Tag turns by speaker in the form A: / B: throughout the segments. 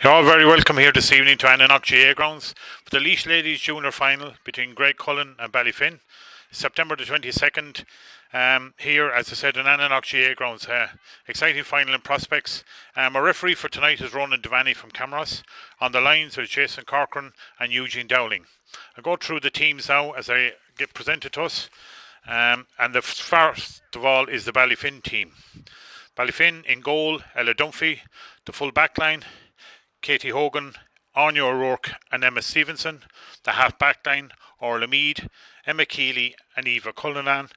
A: You're all very welcome here this evening to Annanock GA grounds for the Laois Ladies Junior Final between Graiguecullen and Ballyfin, September the 22nd. Here, as I said, in Annanock GA grounds. Exciting final in prospects. Our referee for tonight is Ronan Devaney from Camross. On the lines are Jason Corcoran and Eugene Dowling. I'll go through the teams now as they get presented to us. And the first of all is the Ballyfin team. Ballyfin in goal, Ella Dunphy. The full back line, Katie Hogan, Anya O'Rourke and Emma Stevenson. The half back line, Orla Mead, Emma Keeley and Eva Cullinan.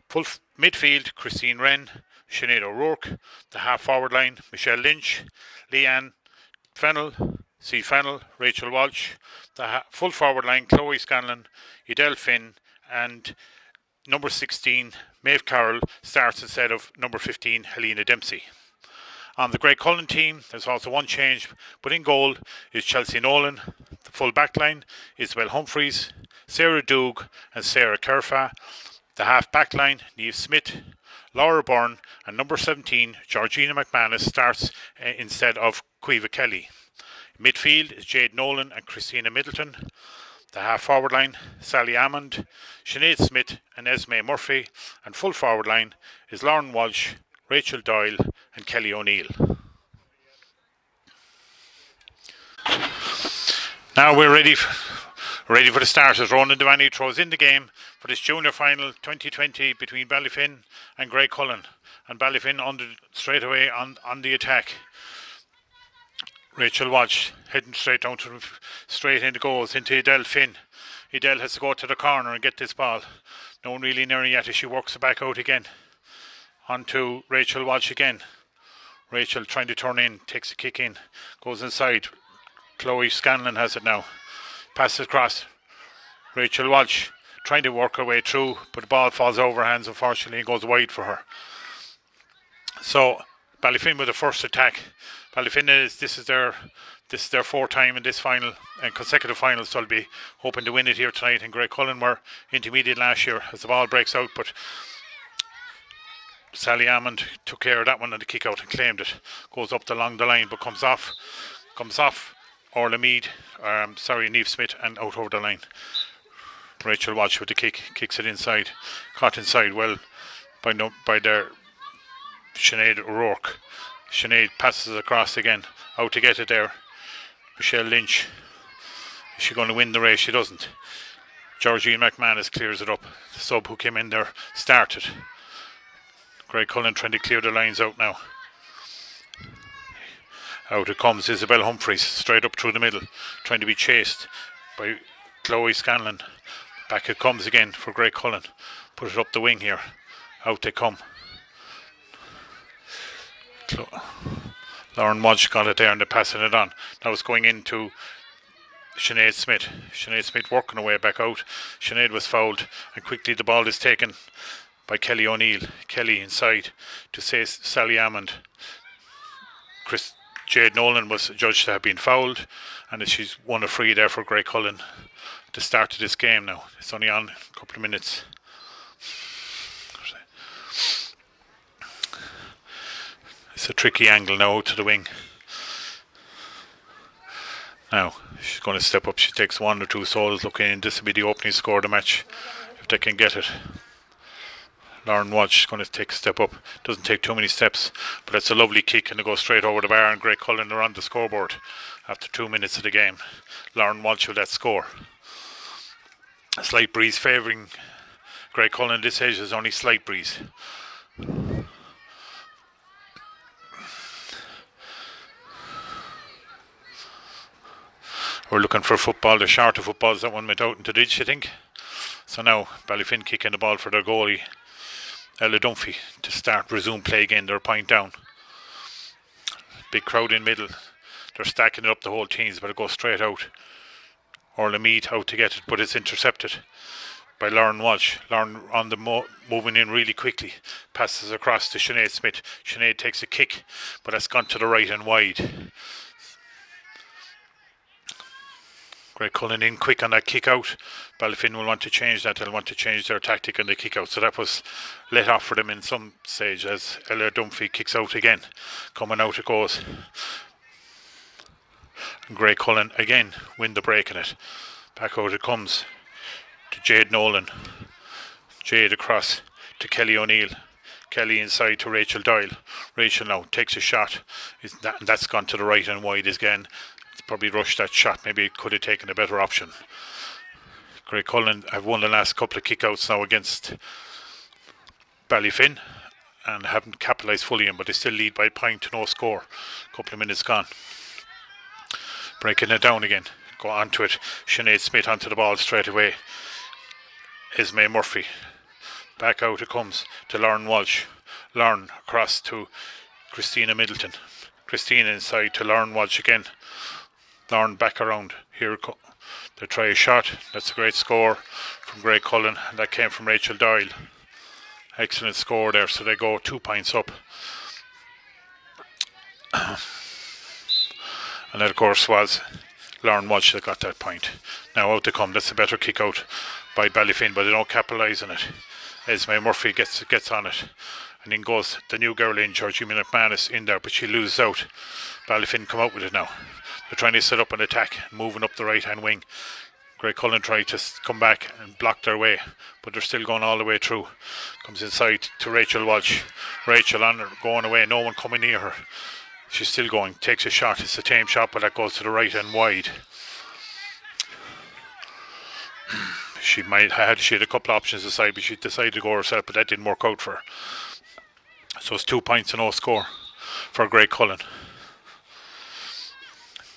A: Full midfield, Christine Wren, Sinead O'Rourke. The half forward line, Michelle Lynch, Leanne Fennell, C. Fennell, Rachel Walsh. The full forward line, Chloe Scanlon, Edel Finn and number 16, Maeve Carroll, starts instead of number 15, Helena Dempsey. On the Graiguecullen team, there's also one change, but in goal is Chelsea Nolan. The full back line, Isabel Humphreys, Sarah Doug and Sarah Kerfa. The half back line, Niamh Smith, Laura Byrne and number 17, Georgina McManus, starts instead of Caoimhe Kelly. Midfield is Jade Nolan and Christina Middleton. The half forward line, Sally Ammond, Sinead Smith and Esme Murphy. And full forward line is Lauren Walsh, Rachel Doyle and Kelly O'Neill. Now we're ready for the start as Ronan Devaney throws in the game for this junior final 2020 between Ballyfin and Graiguecullen. And Ballyfin straight away on the attack. Rachel Walsh heading straight into goals into Edel Finn. Edel has to go to the corner and get this ball. No one really near yet as she works it back out again. On to Rachel Walsh again. Rachel trying to turn in, takes a kick in, goes inside. Chloe Scanlon has it now. Passes across. Rachel Walsh trying to work her way through, but the ball falls over her hands unfortunately and goes wide for her. So Ballyfin with the first attack. Ballyfin this is their fourth time in this final and consecutive finals, so they'll be hoping to win it here tonight. And Graiguecullen were intermediate last year as the ball breaks out, but Sally Ammond took care of that one on the kick out and claimed it. Goes up along the line but comes off Orla Mead, Niamh Smith and out over the line. Rachel Walsh with the kick, kicks it inside. Caught inside well by their Sinead O'Rourke. Sinead passes across again. Out to get it there. Michelle Lynch. Is she going to win the race? She doesn't. Georgina McManus clears it up. The sub who came in there started. Graiguecullen trying to clear the lines out now. Out it comes Isabel Humphreys, straight up through the middle, trying to be chased by Chloe Scanlon. Back it comes again for Graiguecullen. Put it up the wing here. Out they come. Lauren Walsh got it there and they're passing it on. Now it's going into Sinead Smith. Sinead Smith working her way back out. Sinead was fouled and quickly the ball is taken by Kelly O'Neill. Kelly inside to say Sally Ammond. Jade Nolan was judged to have been fouled and she's won a free there for Graiguecullen to start this game now. It's only on a couple of minutes. It's a tricky angle now to the wing. Now she's going to step up. She takes one or two souls looking in. This will be the opening score of the match if they can get it. Lauren Walsh is going to take a step up. Doesn't take too many steps, but it's a lovely kick and it goes straight over the bar and Graiguecullen are on the scoreboard after 2 minutes of the game. Lauren Walsh with that score. A slight breeze favouring Graiguecullen. This age is only slight breeze. We're looking for football. The shorter footballs that one went out into the ditch, I think. So now Ballyfin kicking the ball for their goalie Ella Dunphy to resume play again. They're a point down. Big crowd in middle. They're stacking it up the whole teams, but it goes straight out. Orla Mead out to get it, but it's intercepted by Lauren Walsh. Lauren on the moving in really quickly. Passes across to Sinead Smith. Sinead takes a kick, but that's gone to the right and wide. Graiguecullen in quick on that kick out. Ballyfin will want to change that. They'll want to change their tactic on the kick out. So that was let off for them in some stage as Ella Dunphy kicks out again. Coming out it goes. Graiguecullen again win the break in it. Back out it comes to Jade Nolan. Jade across to Kelly O'Neill. Kelly inside to Rachel Doyle. Rachel now takes a shot. That's gone to the right and wide again. It's probably rushed that shot. Maybe it could have taken a better option. Graiguecullen have won the last couple of kickouts now against Ballyfin and haven't capitalised fully in, but they still lead by a point to no score. A couple of minutes gone. Breaking it down again. Go on to it. Sinead Smith onto the ball straight away. Esme Murphy. Back out it comes to Lauren Walsh. Lauren across to Christina Middleton. Christina inside to Lauren Walsh again. Lauren back around. Here they try a shot. That's a great score from Graiguecullen, and that came from Rachel Doyle. Excellent score there, so they go 2 points up. And that of course was Lauren Walsh that got that point. Now out they come. That's a better kick out by Ballyfin, but they don't capitalise on it. Esme Murphy gets on it, and in goes the new girl in, Georgina McManus, in there, but she loses out. Ballyfin come out with it now. They're trying to set up an attack, moving up the right hand wing. Graiguecullen tried to come back and block their way, but they're still going all the way through. Comes inside to Rachel Walsh. Rachel on her, going away, no one coming near her. She's still going, takes a shot. It's a tame shot, but that goes to the right and wide. She had a couple of options aside, but she decided to go herself, but that didn't work out for her. So it's 2 points and no score for Graiguecullen.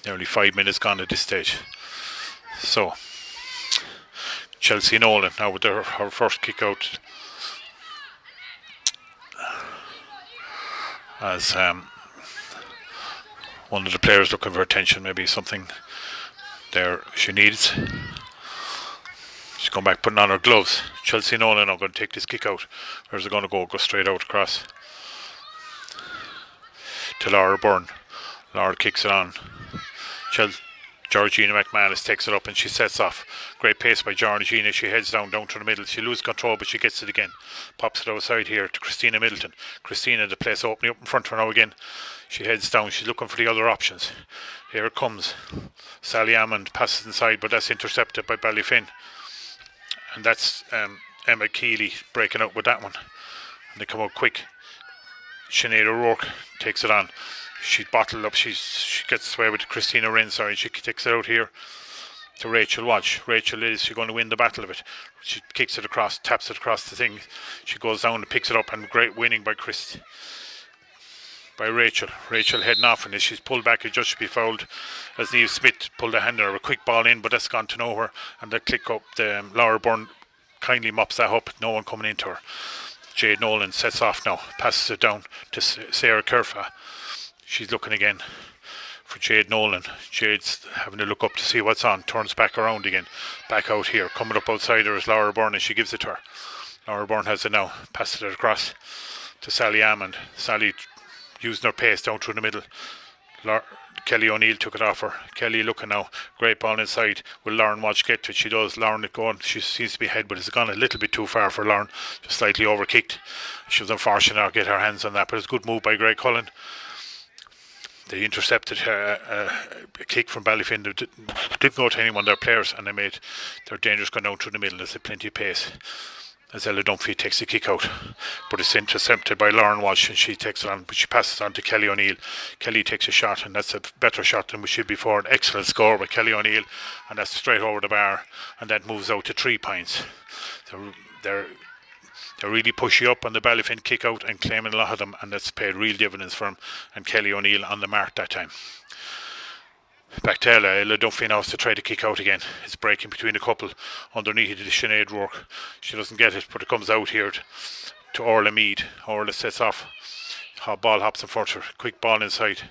A: Nearly 5 minutes gone at this stage. So Chelsea Nolan now with her first kick out as one of the players looking for attention, maybe something there she needs. She's going back putting on her gloves. Chelsea Nolan now going to take this kick out. Where's it going to go? Go straight out across to Laura Byrne. Laura kicks it on. Georgina McManus takes it up and she sets off. Great pace by Georgina. She heads down to the middle. She loses control, but she gets it again. Pops it outside here to Christina Middleton. Christina, the place opening up in front of her now again. She heads down. She's looking for the other options. Here it comes. Sally Ammond passes inside, but that's intercepted by Ballyfin. And that's Emma Keeley breaking out with that one. And they come out quick. Sinead O'Rourke takes it on. She's bottled up. She gets away with Christina Wren, and she takes it out here to Rachel Walsh. She's going to win the battle of it. She kicks it across, taps it across the thing. She goes down and picks it up, and great winning by Rachel. Rachel heading off, and as she's pulled back, it just should be fouled as Niamh Smith pulled a hand on her. A quick ball in, but that's gone to nowhere. And the click up, Laura Byrne kindly mops that up. No one coming into her. Jade Nolan sets off now, passes it down to Sarah Kerfa. She's looking again for Jade Nolan. Jade's having a look up to see what's on. Turns back around again. Back out here. Coming up outside her is Laura Byrne, and she gives it to her. Laura Byrne has it now. Passes it across to Sally Ammond. Sally using her pace down through the middle. Kelly O'Neill took it off her. Kelly looking now. Great ball inside. Will Lauren Walsh get to it? She does. Lauren it going. She seems to be ahead, but it's gone a little bit too far for Lauren. Just slightly overkicked. She was unfortunate not to get her hands on that, but it's a good move by Graiguecullen. They intercepted a kick from Ballyfin. They didn't go to anyone of their players, and they made their dangerous go down through the middle. There's plenty of pace as Ella Dunphy takes the kick out, but it's intercepted by Lauren Walsh, and she takes it on, but she passes on to Kelly O'Neill. Kelly takes a shot, and that's a better shot than we should before. An excellent score by Kelly O'Neill, and that's straight over the bar, and that moves out to 3 points. So they're really pushy up on the Ballyfin kick out and claiming a lot of them, and that's paid real dividends for them. And Kelly O'Neill on the mark that time. Back to Ella Dunphy now has to try to kick out again. It's breaking between a couple underneath the Sinead O'Rourke. She doesn't get it, but it comes out here to Orla Mead. Orla sets off. Ball hops in front of her. Quick ball inside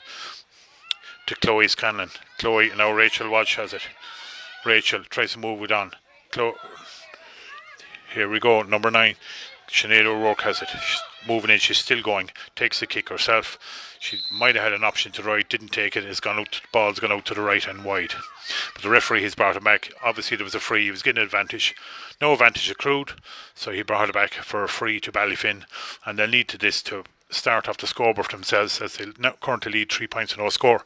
A: to Chloe Scanlon. Chloe, now Rachel Walsh has it. Rachel tries to move it on. Here we go, number 9. Sinead O'Rourke has it. She's moving in, she's still going. Takes the kick herself. She might have had an option to the right, didn't take it. It's gone out. The ball's gone out to the right and wide. But the referee has brought it back. Obviously there was a free. He was getting an advantage. No advantage accrued, so he brought it back for a free to Ballyfin, and they'll need to this to start off the scoreboard themselves, as they now currently lead 3 points and no score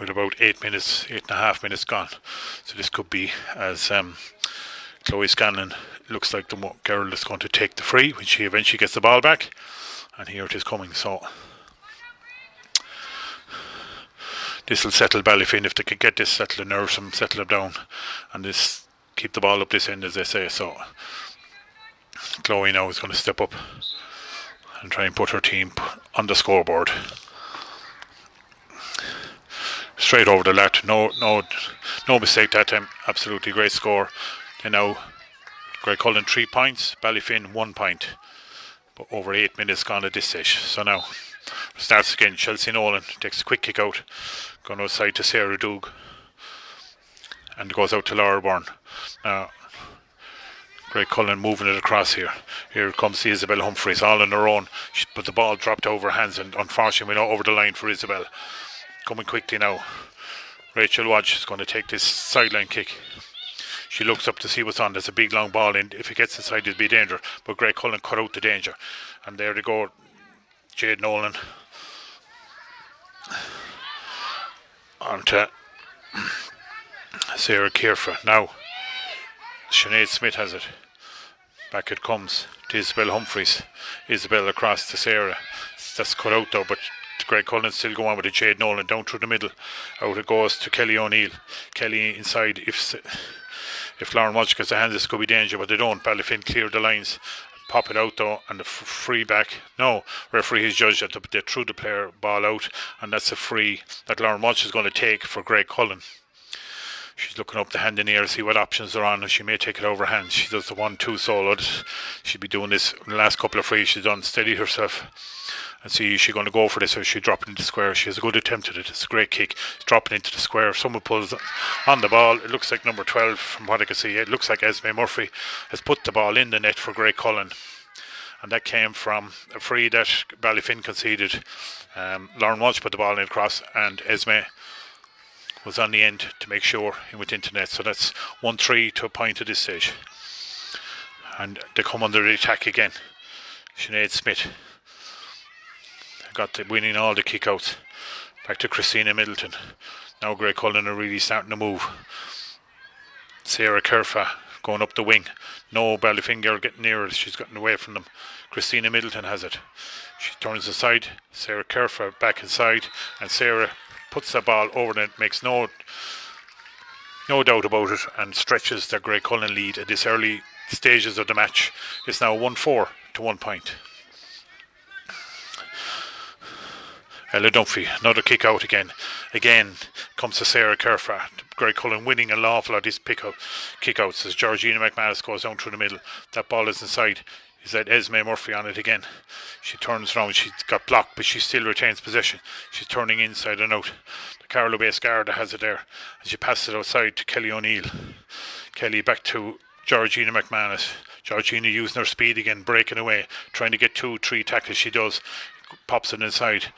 A: with about 8.5 minutes gone. So this could be as Chloe Scanlon looks like the girl that's going to take the free when she eventually gets the ball back. And here it is coming. So this will settle Ballyfin if they could get this, settle the nerves and settle them down, and this keep the ball up this end, as they say. So Chloe now is going to step up and try and put her team on the scoreboard. Straight over the lat, no mistake that time. Absolutely great score. And now Graiguecullen 3 points, Ballyfin 1 point. But over 8 minutes gone at this stage. So now starts again. Chelsea Nolan takes a quick kick out, going outside to Sarah Doug, and goes out to Laura Byrne. Now Graiguecullen moving it across here. Here comes Isabel Humphreys all on her own, but the ball dropped over her hands, and unfortunately went over the line for Isabel. Coming quickly now, Rachel Watch is going to take this sideline kick. She looks up to see what's on. There's a big long ball in. If it gets inside, it'll be danger. But Graiguecullen cut out the danger. And there they go. Jade Nolan on to Sarah Kierfa. Now Sinead Smith has it. Back it comes to Isabel Humphreys. Isabel across to Sarah. That's cut out though, but Graiguecullen still go on with the Jade Nolan down through the middle. Out it goes to Kelly O'Neill. Kelly inside. If Lauren Walsh gets the hands, this could be danger, but they don't. Ballyfin cleared the lines. Pop it out though, and the free back. No, referee has judged that they threw the player ball out, and that's a free that Lauren Walsh is going to take for Graiguecullen. She's looking up the hand in the air to see what options are on, and she may take it over hand. She does the 1-2 solo. She'll be doing this in the last couple of frees she's done. Steady herself and see, is she going to go for this, or is she dropping into the square? She has a good attempt at it. It's a great kick. It's dropping into the square. If someone pulls on the ball, it looks like number 12 from what I can see. It looks like Esme Murphy has put the ball in the net for Graiguecullen, and that came from a free that Ballyfin conceded. Lauren Walsh put the ball in across, and Esme was on the end to make sure he went into net. So that's 1-3 to a point at this stage, and they come under the attack again. Sinead Smith got the winning all the kickouts. Back to Christina Middleton. Now Graiguecullen are really starting to move. Sarah Kerfa going up the wing. No Ballyfin girl getting near her. She's gotten away from them. Christina Middleton has it. She turns aside. Sarah Kerfa back inside, and Sarah puts the ball over and makes no doubt about it, and stretches the Graiguecullen lead at this early stages of the match. It's now 1-4 to 1 point. Ella Dunphy, another kick out again. Again comes to Sarah Kerfa. Graiguecullen winning an awful lot of these kick outs as Georgina McManus goes down through the middle. That ball is inside. Is that Esme Murphy on it again? She turns around. She's got blocked, but she still retains possession. She's turning inside and out. The Carlow Base Garda has it there, and she passes it outside to Kelly O'Neill. Kelly back to Georgina McManus. Georgina using her speed again, breaking away, trying to get 2-3 tackles. She does. Pops it inside.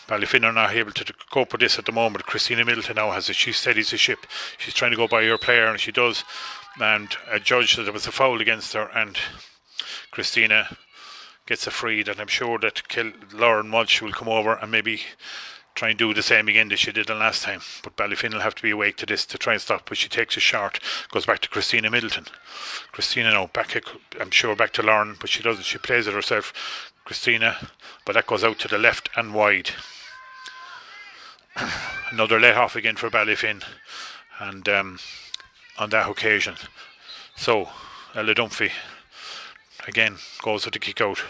A: Ballyfin are not able to cope with this at the moment. Christina Middleton now has it. She steadies the ship. She's trying to go by her player, and she does. And a judge that there was a foul against her, and Christina gets a free that I'm sure that Lauren Walsh will come over and maybe try and do the same again that she did the last time. But Ballyfin will have to be awake to this to try and stop. But she takes a shot, goes back to Christina Middleton. Christina now back, I'm sure back to Lauren, but she doesn't. She plays it herself. Christina, but that goes out to the left and wide. Another let off again for Ballyfin, and on that occasion. So Ella Dunphy again goes with the kick out,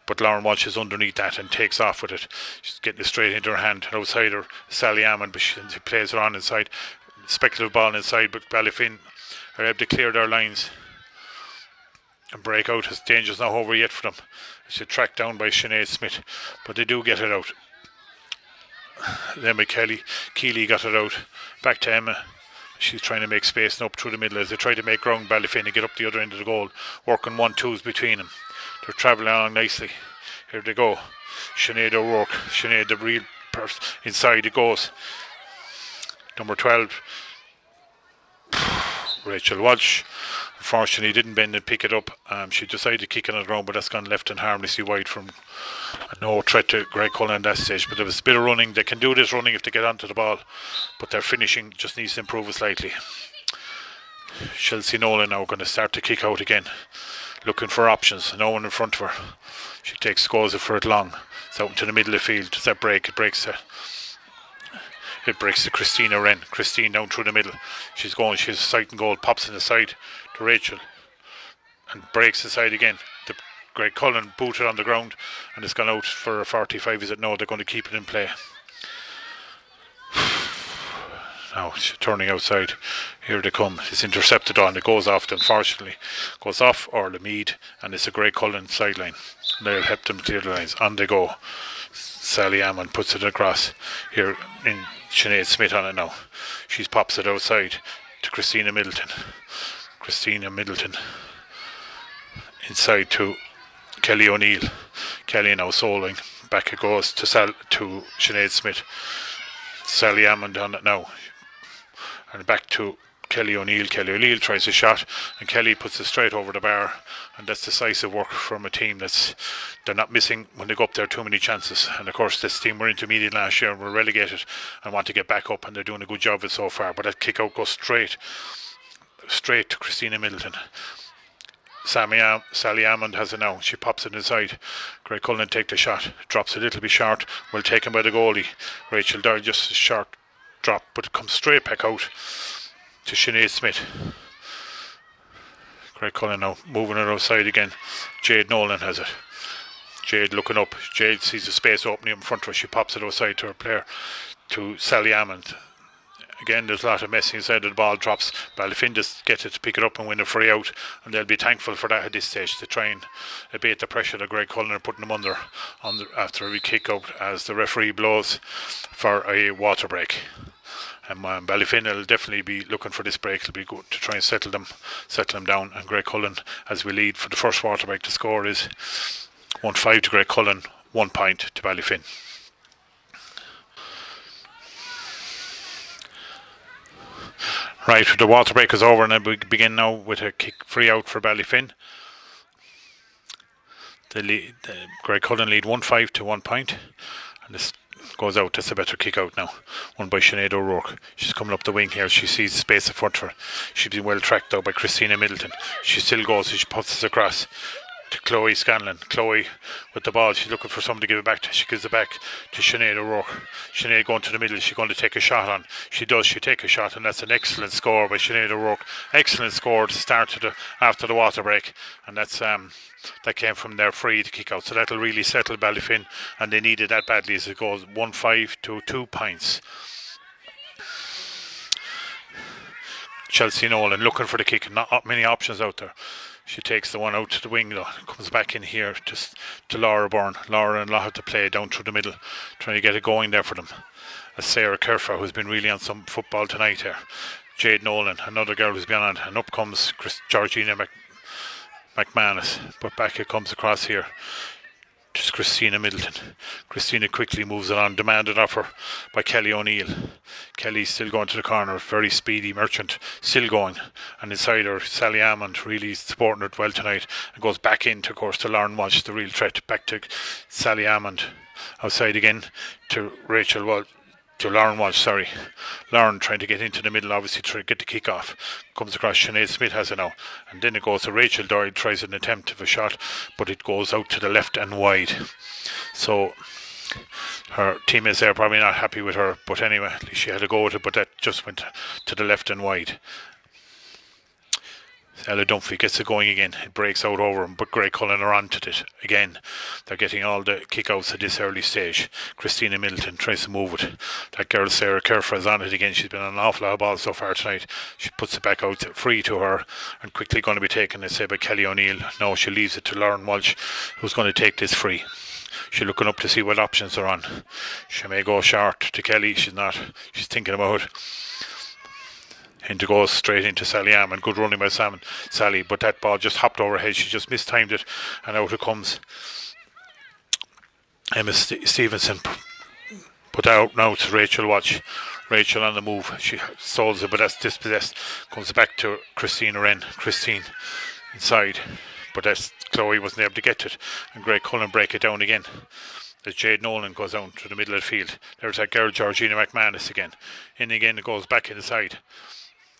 A: but Lauren Walsh is underneath that and takes off with it. She's getting it straight into her hand. Outside her, Sally Ammon, but she plays her on inside. Speculative ball inside, but Ballyfin are able to clear their lines and break out. As danger's not over yet for them. She's tracked down by Sinead Smith, but they do get it out. Then by Keeley got it out. Back to Emma. She's trying to make space and up through the middle as they try to make ground. Ballyfin and get up the other end of the goal, working 1-2s between them. They're travelling along nicely. Here they go. Sinead O'Rourke. Sinead, the real person. Inside it goes. Number 12. Rachel Walsh. Unfortunately, didn't bend and pick it up. She decided to kick it on the ground, but that's gone left and harmlessly wide from no threat to Graiguecullen at that stage. But there was a bit of running. They can do this running if they get onto the ball, but their finishing just needs to improve slightly. Chelsea Nolan now going to start to kick out again, looking for options. No one in front of her. She goes for it long. It's out into the middle of the field. Does that break? It breaks to Christina Wren. Christine down through the middle. She's a sight and goal. Pops in the side to Rachel and breaks the side again. The Graiguecullen booted on the ground and it's gone out for a 45. Is it? No, they're going to keep it in play. Now she's turning outside. Here they come. It's intercepted on. It goes off, unfortunately. Goes off Orla Mead, and it's a Graiguecullen sideline. They'll help them to the lines. On they go. Sally Ammon puts it across. Here in Sinead Smith on it now. She pops it outside to Christina Middleton. Christina Middleton inside to Kelly O'Neill. Kelly now soloing. Back it goes to Sinead Smith. Sally Ammon on it now. And back to Kelly O'Neill. Kelly O'Neill tries a shot and Kelly puts it straight over the bar, and that's decisive work from a team they're not missing when they go up there too many chances. And of course this team were intermediate last year and were relegated and want to get back up, and they're doing a good job of it so far. But that kick out goes straight to Christina Middleton. Sally Ammond has it now. She pops it inside. Graiguecullen take the shot. Drops a little bit short. Well taken by the goalie. Rachel Doyle, just a short drop, but it comes straight back out to Sinead Smith. Graiguecullen now moving it outside again. Jade Nolan has it. Jade looking up. Jade sees the space opening in front of her. She pops it outside to her player, to Sally Ammond. Again, there's a lot of messing inside. The ball drops. Ballyfin just get it to pick it up and win a free out, and they'll be thankful for that at this stage to try and abate the pressure that Graiguecullen are putting them under after we kick out as the referee blows for a water break. And Ballyfin will definitely be looking for this break. It'll be good to try and settle them down. And Graiguecullen, as we lead for the first water break, the score is 1-5 to Graiguecullen, 1 point to Ballyfin. Right, the water break is over, and we begin now with a kick free out for Ballyfin. Graiguecullen lead 1-5 to 1 point, and this goes out. That's a better kick out now, won by Sinead O'Rourke. She's coming up the wing here. She sees space in front of her. She's been well tracked out by Christina Middleton. She still goes. She puts it across to Chloe Scanlon. Chloe with the ball. She's looking for someone to give it back to. She gives it back to Sinead O'Rourke. Sinead going to the middle. She's going to take a shot on. She does. She take a shot, and that's an excellent score by Sinead O'Rourke. Excellent score to start after the water break, and that's that came from their free to kick out. So that'll really settle Ballyfin, and they needed that badly as it goes 1-5 to 2 points. Chelsea Nolan looking for the kick. Not many options out there. She takes the one out to the wing though. Comes back in here to Laura Byrne. Laura and Law have to play down through the middle, trying to get it going there for them. As Sarah Kerfa, who's been really on some football tonight here. Jade Nolan, another girl who's been on, and up comes Georgina McManus. But back it comes across here. Just Christina Middleton. Christina quickly moves it on, demanded of her by Kelly O'Neill. Kelly's still going to the corner, very speedy. Merchant still going, and inside her Sally Ammond really supporting it well tonight, and goes back into, of course, to Lauren Walsh, the real threat. Back to Sally Ammond, outside again to Rachel Walsh. To Lauren Walsh, sorry. Lauren trying to get into the middle, obviously trying to get the kick off. Comes across, Sinead Smith has it now. And then it goes to Rachel Doyle, tries an attempt of a shot, but it goes out to the left and wide. So her teammates there are probably not happy with her, but anyway, at least she had a go at it, but that just went to the left and wide. Ella Dunphy gets it going again. It breaks out over him, but Graiguecullen are on to it again. They're getting all the kick-outs at this early stage. Christina Middleton tries to move it. That girl Sarah Kerfa is on it again. She's been on an awful lot of balls so far tonight. She puts it back out free to her, and quickly going to be taken, let's say, by Kelly O'Neill. No, she leaves it to Lauren Walsh, who's going to take this free. She's looking up to see what options are on. She may go short to Kelly. She's not. She's thinking about it. Into goes straight into Sally Ammon. Good running by Sally, but that ball just hopped over her head. She just mistimed it, and out it comes. Emma Stevenson Put out now to Rachel. Watch. Rachel on the move. She solves it, but that's dispossessed. Comes back to Christina Wren. Christine inside. But that's Chloe wasn't able to get it. And Graiguecullen break it down again. As Jade Nolan goes down to the middle of the field. There's that girl Georgina McManus again. In again it goes back inside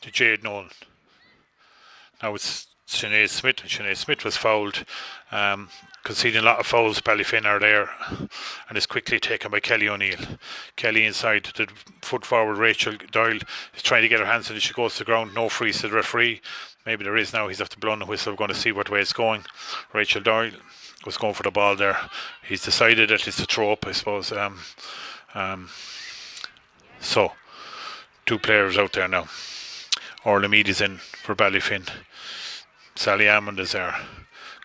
A: to Jade Nolan. Now it's Sinead Smith, and Sinead Smith was fouled, conceding a lot of fouls. Ballyfin are there, and is quickly taken by Kelly O'Neill. Kelly inside, the foot forward. Rachel Doyle is trying to get her hands on it. She goes to the ground. No free, said the referee. Maybe there is now. He's after blowing the whistle. We're going to see what way it's going. Rachel Doyle was going for the ball there. He's decided that it's a throw up, I suppose. So, 2 players out there now. Orla Mead is in for Ballyfin. Sally Hammond is there.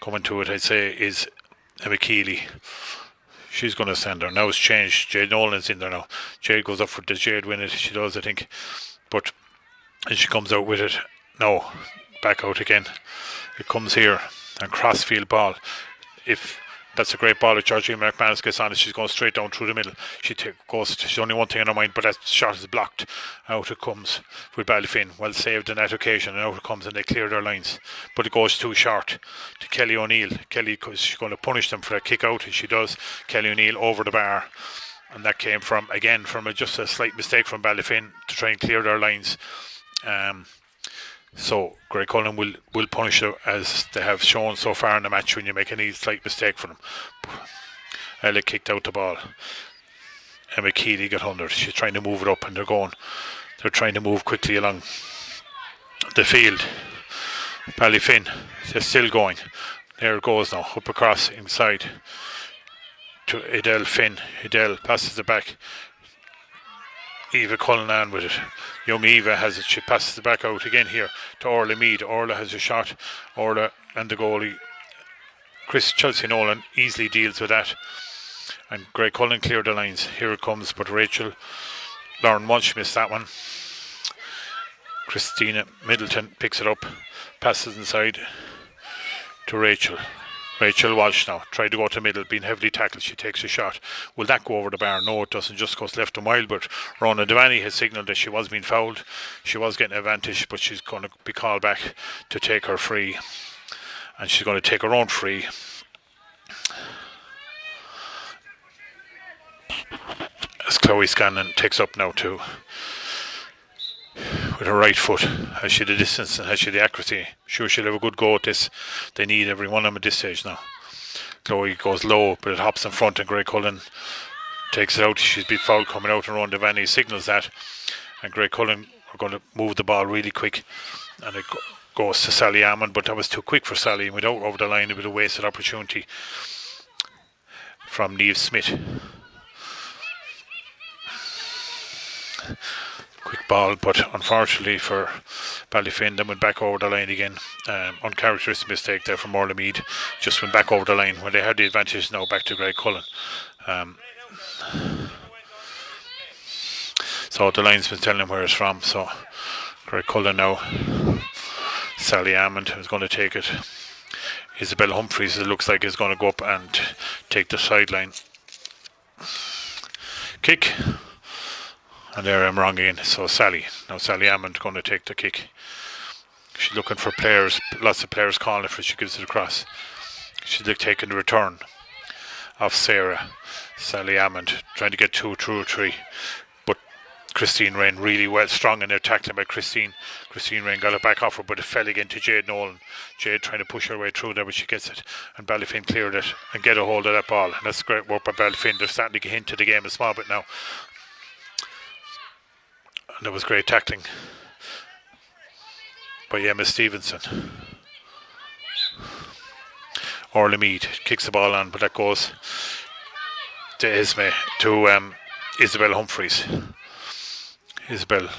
A: Coming to it, I'd say, is Emma Keeley. She's going to stand there. Now it's changed. Jade Nolan's in there now. Jade goes up for the Jade win it. She does, I think. But and she comes out with it. No, back out again. It comes here. And crossfield ball. If that's a great ball, if Georgina McManus gets on it, she's going straight down through the middle. She's only one thing in her mind, but that shot is blocked. Out it comes with Ballyfin. Well saved on that occasion, and out it comes, and they clear their lines. But it goes too short to Kelly O'Neill. Kelly, because she's going to punish them for a kick out, and she does. Kelly O'Neill over the bar. And that came from just a slight mistake from Ballyfin to try and clear their lines. So Graiguecullen will punish her, as they have shown so far in the match, when you make any slight mistake for them. Ella kicked out the ball. Emma Keeley got under. She's trying to move it up, and they're trying to move quickly along the field. Ballyfin, they're still going. There it goes now, up across inside to Adele Finn. Adele passes it back. Eva Cullinan with it. Young Eva has it. She passes it back out again here to Orla Mead. Orla has a shot. Orla and the goalie, Chelsea Nolan, easily deals with that. And Graiguecullen cleared the lines. Here it comes, but Lauren Walsh missed that one. Christina Middleton picks it up, passes inside to Rachel. Rachel Walsh now tried to go to middle, being heavily tackled. She takes a shot. Will that go over the bar? No, it doesn't. Just goes left and wild. But Rona Devaney has signalled that she was being fouled. She was getting an advantage, but she's going to be called back to take her free, and she's going to take her own free. As Chloe Scanlon takes up now too, with her right foot. Has she the distance and has she the accuracy? Sure, she'll have a good go at this. They need every one of them at this stage now. Chloe goes low, but it hops in front, and Graiguecullen takes it out. She's been fouled coming out, and Ron Devaney signals that. And Graiguecullen are going to move the ball really quick, and it goes to Sally Hammond, but that was too quick for Sally, and without over the line, a bit of wasted opportunity from Neve Smith. Quick ball, but unfortunately for Ballyfin, they went back over the line again. Uncharacteristic mistake there from Orla Mead. Just went back over the line when they had the advantage. Now back to Graiguecullen. So the linesman's telling him where it's from. So Graiguecullen now. Sally Hammond is going to take it. Isabel Humphreys, it looks like, is going to go up and take the sideline. Kick. And there I'm wrong again. So Sally Hammond going to take the kick. She's looking for players, lots of players calling it for. She gives it across. She's taking the return of Sarah. Sally Hammond trying to get 2 or 3, but Christine Wren really well, strong in their tackling by Christine. Christine Wren got it back off her, but it fell again to Jade Nolan. Jade trying to push her way through there, but she gets it, and Ballyfin cleared it and get a hold of that ball. And that's great work by Ballyfin. They're starting to get into the game a small bit now. And there was great tackling by Emma Stevenson. Orla Mead kicks the ball on, but that goes to Isabel Humphreys. Isabel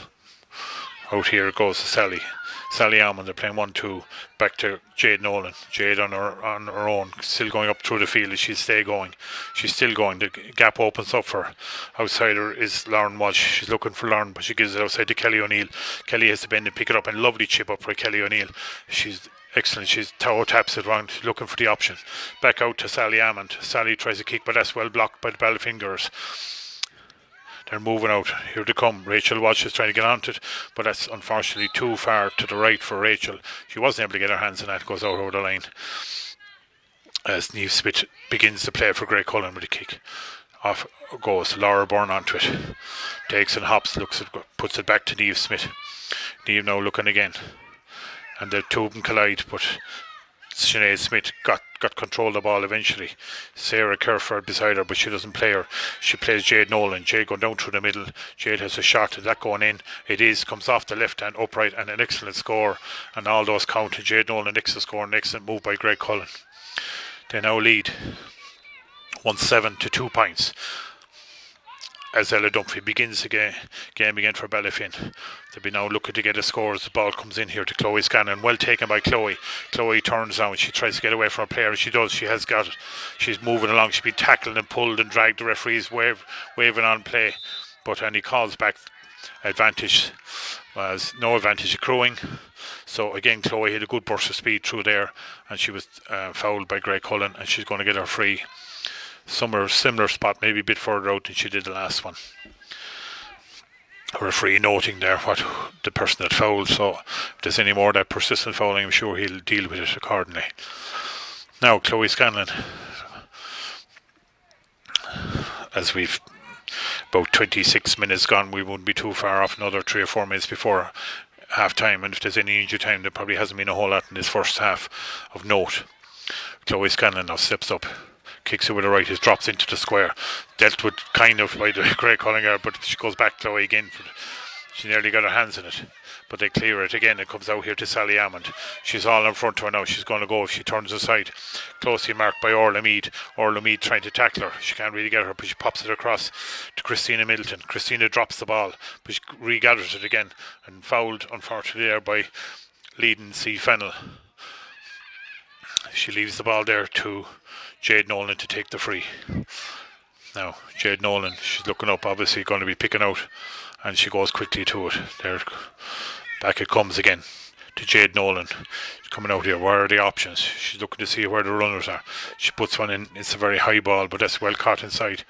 A: out here, it goes to Sally Almond. They're playing 1-2 back to Jade Nolan. Jade on her own, still going up through the field. She'll stay going. She's still going. The gap opens up for outsider is Lauren Walsh. She's looking for Lauren, but she gives it outside to Kelly O'Neill. Kelly has to bend and pick it up, and lovely chip up for Kelly O'Neill. She's excellent. She's taps it round, looking for the option. Back out to Sally Hammond. Sally tries a kick, but that's well blocked by the Ballyfin girls. They're moving out. Here they come. Rachel Walsh is trying to get onto it, but that's unfortunately too far to the right for Rachel. She wasn't able to get her hands on that. Goes out over the line. As Niamh Smith begins to play for Graiguecullen with a kick. Off goes Laura Byrne onto it. Takes and hops, looks at, puts it back to Niamh Smith. Niamh now looking again. And the two of them collide, but Sinead Smith got control of the ball eventually. Sarah Kerford beside her, but she doesn't play her. She plays Jade Nolan. Jade going down through the middle. Jade has a shot. That going in. It is. Comes off the left hand upright and an excellent score. And all those count. Jade Nolan excellent score. An excellent move by Graiguecullen. They now lead 1-7 to 2 points. As Ella Dunphy begins the game again for Ballyfin. They'll be now looking to get a score as the ball comes in here to Chloe Scanlon. Well taken by Chloe. Chloe turns down. She tries to get away from a player, and she does. She has got it. She's moving along. She's been tackled and pulled and dragged. The referees waving on play. But and he calls back advantage. Was no advantage accruing. So again, Chloe had a good burst of speed through there, and she was fouled by Graiguecullen, and she's going to get her free. Similar spot, maybe a bit further out than she did the last one. A referee noting there what the person had fouled, so if there's any more of that persistent fouling, I'm sure he'll deal with it accordingly. Now Chloe Scanlon, as we've about 26 minutes gone, we wouldn't be too far off, another 3 or 4 minutes before half time, and if there's any injury time, there probably hasn't been a whole lot in this first half of note. Chloe Scanlon now steps up, kicks it with her right, it drops into the square, dealt with kind of by the Graiguecullen guard, but she goes back Chloe again. She nearly got her hands in it, but they clear it again. It comes out here to Sally Hammond. She's all in front of her now. She's going to go if she turns aside. Closely marked by Orla Mead. Orla Mead trying to tackle her. She can't really get her, but she pops it across to Christina Middleton. Christina drops the ball, but she regathers it again and fouled, unfortunately, there by leading C. Fennell. She leaves the ball there to Jade Nolan to take the free. Now, Jade Nolan, she's looking up, obviously going to be picking out, and she goes quickly to it. There, back it comes again to Jade Nolan. She's coming out here. Where are the options? She's looking to see where the runners are. She puts one in. It's a very high ball, but that's well caught inside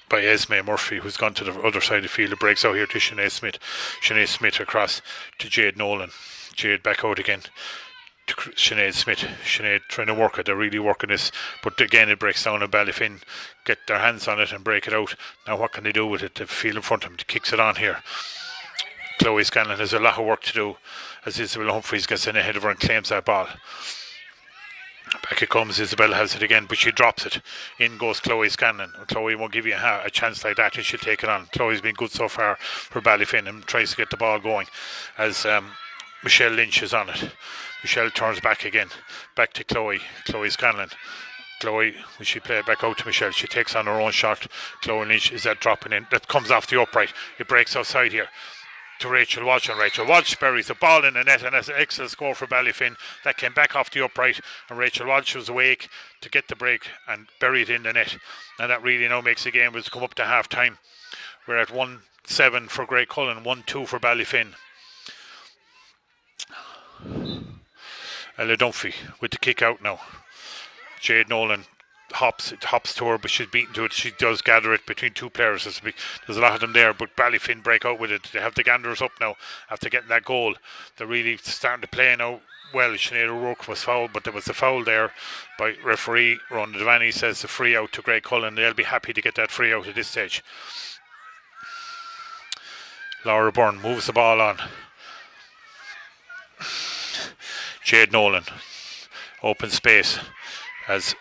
A: by Esme Murphy, who's gone to the other side of the field. It breaks out here to Sinead Smith. Sinead Smith across to Jade Nolan. Jade back out again to Sinead Smith. Sinead trying to work it. They're really working this, but again it breaks down, and Ballyfin get their hands on it and break it out. Now what can they do with it? The field in front of them kicks it on here. Chloe Scanlon has a lot of work to do as Isabel Humphreys gets in ahead of her and claims that ball. Back it comes. Isabel has it again, but she drops it. In goes Chloe Scanlon. Chloe won't give you a chance like that, and she'll take it on. Chloe's been good so far for Ballyfin and tries to get the ball going as Michelle Lynch is on it. Michelle turns back again. Back to Chloe. Chloe Scanlon. Chloe, when she play it back out to Michelle, she takes on her own shot. Chloe Lynch is that dropping in. That comes off the upright. It breaks outside here to Rachel Walsh, and Rachel Walsh buries the ball in the net, and that's an excellent score for Ballyfin. That came back off the upright, and Rachel Walsh was awake to get the break and bury it in the net. And that really now makes the game as come up to half time. We're at 1-7 for Graiguecullen, 1-2 for Ballyfin. Ella Dunphy with the kick out now. Jade Nolan hops to her, but she's beaten to it. She does gather it between two players. There's a lot of them there, but Ballyfin break out with it. They have the Ganderers up now after getting that goal. They're really starting to play now. Well, Sinead O'Rourke was fouled, but there was a foul there by referee Ron Devaney. Says the free out to Graiguecullen. They'll be happy to get that free out at this stage. Laura Byrne moves the ball on. Jade Nolan, open space as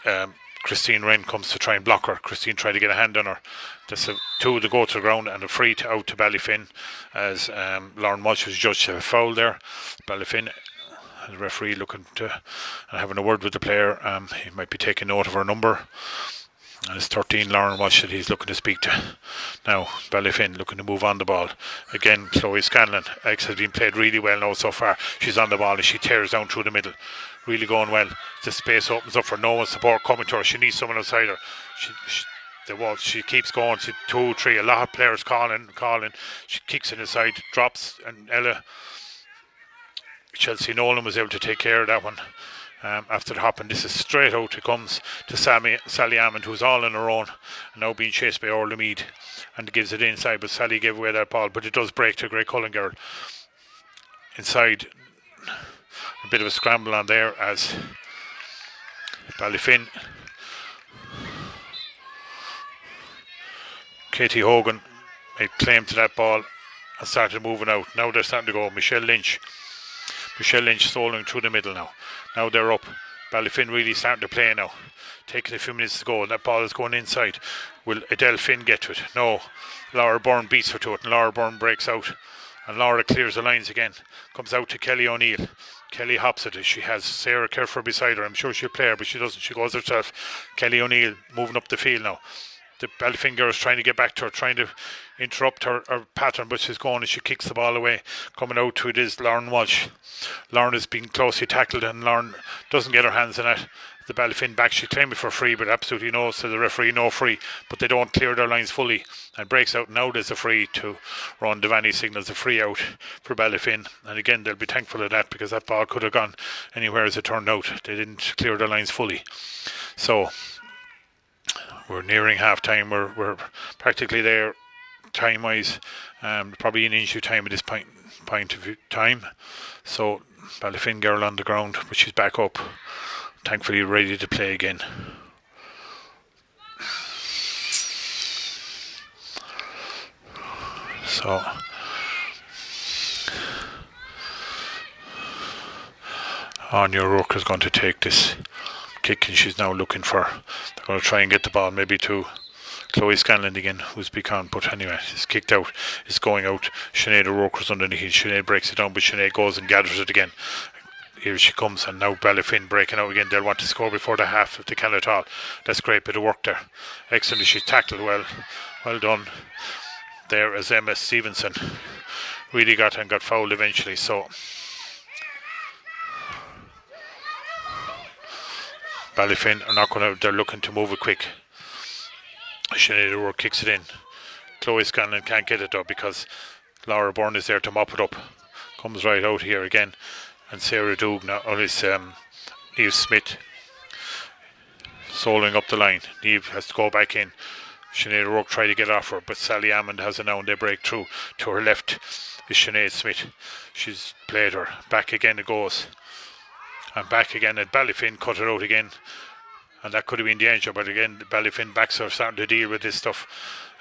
A: Christine Wren comes to try and block her. Christine tried to get a hand on her. There's two to go to the ground and a free out to Ballyfin as Lauren Walsh was judged to have a foul there. Ballyfin, the referee looking to and having a word with the player. He might be taking note of her number. And it's 13 Lauren Walsh that he's looking to speak to. Now Ballyfin looking to move on the ball. Again Chloe Scanlon. X has been played really well now so far. She's on the ball and she tears down through the middle. Really going well. The space opens up for no one support coming to her. She needs someone outside her. She keeps going. She 2-3. A lot of players calling. She kicks it inside, drops, and Ella Chelsea Nolan was able to take care of that one. after the hop, and this is straight out. It comes to Sally Hammond, who's all on her own, and now being chased by Orla Mead, and gives it inside, but Sally gave away that ball, but it does break to Graiguecullen girl. Inside, a bit of a scramble on there as Ballyfin, Katie Hogan made claim to that ball and started moving out. Now they're starting to go. Michelle Lynch soloing through the middle now. Now they're up. Ballyfin really starting to play now. Taking a few minutes to go. That ball is going inside. Will Adele Finn get to it? No. Laura Byrne beats her to it, and Laura Byrne breaks out. And Laura clears the lines again. Comes out to Kelly O'Neill. Kelly hops it. She has Sarah Kerfer beside her. I'm sure she'll play her, but she doesn't. She goes herself. Kelly O'Neill moving up the field now. The Ballyfin girl is trying to get back to her, trying to interrupt her pattern, but she's going and she kicks the ball away. Coming out to it is Lauren Walsh. Lauren has been closely tackled and Lauren doesn't get her hands on it. The Ballyfin back, she claimed it for free, but absolutely knows to the referee, no free. But they don't clear their lines fully and breaks out. Now there's a free to Ron Devaney, signals a free out for Ballyfin. And again, they'll be thankful of that because that ball could have gone anywhere as it turned out. They didn't clear their lines fully. So we're nearing half time. We're practically there time wise. Probably an inch of time at this point of time. So Ballyfin girl on the ground, but she's back up. Thankfully ready to play again. So Anya Rourke is going to take this kick and she's now looking for, they're going to try and get the ball maybe to Chloe Scanlon again, who's become, but anyway, it's kicked out, it's going out. Sinead O'Rourke was underneath, Sinead breaks it down, but Sinead goes and gathers it again. Here she comes, and now Ballyfin breaking out again. They'll want to score before the half if they can at all. That's a great bit of work there. Excellent, she's tackled well done there as Emma Stevenson really got fouled eventually. So Ballyfin are not going to, they're looking to move it quick. Sinead O'Rourke kicks it in. Chloe Scanlon can't get it though because Laura Byrne is there to mop it up. Comes right out here again. And Sarah Doug now, or is Niamh Smith soloing up the line. Niamh has to go back in. Sinead O'Rourke tried to get off her, but Sally Hammond has it now and they break through. To her left is Sinead Smith. She's played her. Back again it goes. And back again at Ballyfin, cut it out again. And that could have been the answer, but again, the Ballyfin backs are starting to deal with this stuff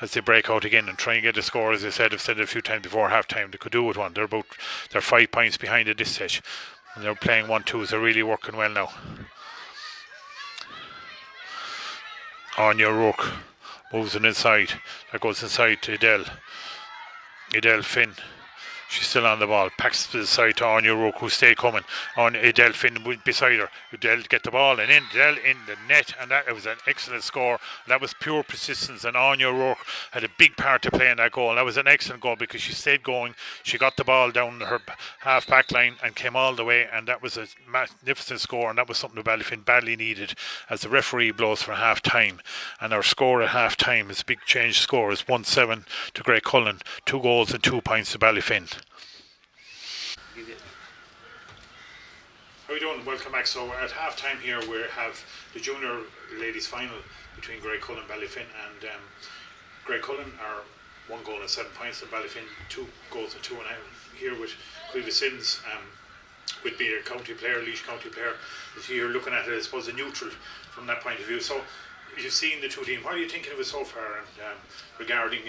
A: as they break out again and try and get a score. As I said, I've said it a few times before half time, they could do with one. They're 5 points behind at this stage. And they're playing 1-2s, they're really working well now. Anya O'Rourke moves it inside. That goes inside to Adele Finn. She's still on the ball. Packs to the side to Anya O'Rourke, who stayed coming. On Adele Finn beside her. Adele get the ball and in Adele in the net, and that was an excellent score. That was pure persistence, and Anya O'Rourke had a big part to play in that goal. That was an excellent goal because she stayed going. She got the ball down her half back line and came all the way, and that was a magnificent score, and that was something that Ballyfin badly needed as the referee blows for half time. And our score at half time is a big change score. Is 1-7 to Graiguecullen, 2 goals and 2 points to Ballyfin. How are you doing? Welcome back. So at half time here we have the junior ladies final between Graiguecullen and Ballyfin, and Graiguecullen are 1 goal and 7 points, and Ballyfin 2 goals and 2. And I'm here with Cueva Sims, with being a county player, Laois county player. You're looking at it, I suppose, a neutral from that point of view. So you've seen the two teams. What are you thinking of it so far, and regarding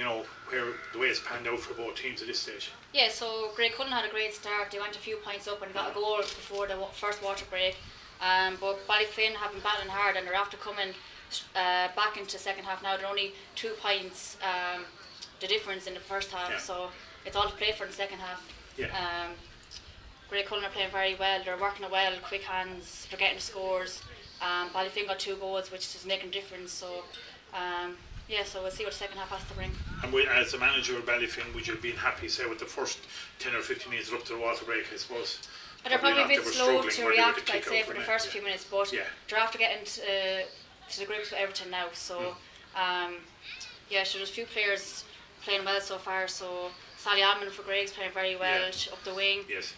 A: where the way it's panned out for both teams at this stage?
B: Yeah, so Graiguecullen had a great start. They went a few points up and got a goal before the first water break. But Ballyfin have been battling hard and they're after coming back into the second half now. They're only 2 points the difference in the first half, so it's all to play for in the second half. Graiguecullen are playing very well. They're working it well, quick hands. They're getting the scores. Ballyfin got 2 goals, which is making a difference. So. So we'll see what the second half has to bring. And
A: as a manager of Ballyfin, would you have been happy, say, with the first 10 or 15 minutes up to the water break, I suppose?
B: But they're probably a bit slow to react, I'd say, for the first few minutes, but they're after getting to the grips with everything now. So, so there's a few players playing well so far. So Sally Almond for Graig's playing very well up the wing.
A: Yes.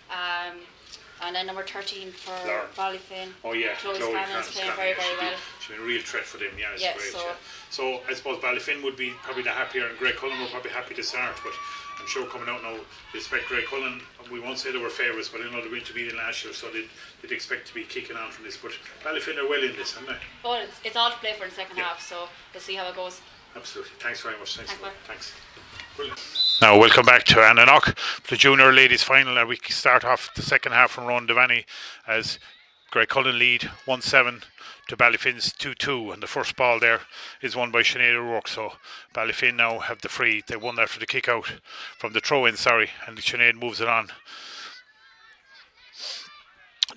B: And then number 13 for
A: Lauren.
B: Ballyfin.
A: Oh yeah,
B: Chloe Scannon's playing very, very well.
A: She's been a real threat for them, yeah, it's
B: Yeah,
A: great.
B: so-
A: So I suppose Ballyfin would be probably the happier, and Graiguecullen were probably happy to start, but I'm sure coming out now, they expect Graiguecullen, we won't say they were favourites, but I know they went to beat them last year, so they'd expect to be kicking on from this, but Ballyfin are well in this, aren't they?
B: Oh, it's all to play for in the second half, so we'll see how it goes.
A: Absolutely. Thanks very much. Thanks.
B: Thanks.
A: Thanks. Brilliant. Now, welcome back to Annanock, the junior ladies final. And we start off the second half from Ron Devaney as Graiguecullen lead 1-7 to Ballyfin's 2-2. And the first ball there is won by Sinead O'Rourke. So Ballyfin now have the free. They won that for the kick out from the throw in, and Sinead moves it on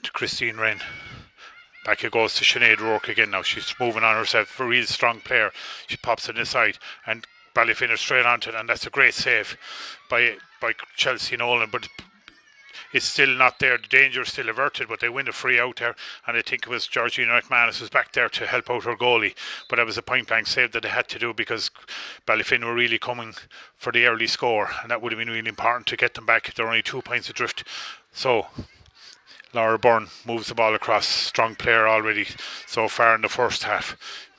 A: to Christine Wren. Back it goes to Sinead O'Rourke again now. She's moving on herself. A real strong player. She pops it inside and Ballyfin are straight onto it, and that's a great save by Chelsea Nolan, but it's still not there. The danger is still averted, but they win a free out there, and I think it was Georgina McManus was back there to help out her goalie, but that was a point blank save that they had to do because Ballyfin were really coming for the early score, and that would have been really important to get them back. They're only 2 points adrift. So Laura Byrne moves the ball across. Strong player already so far in the first half.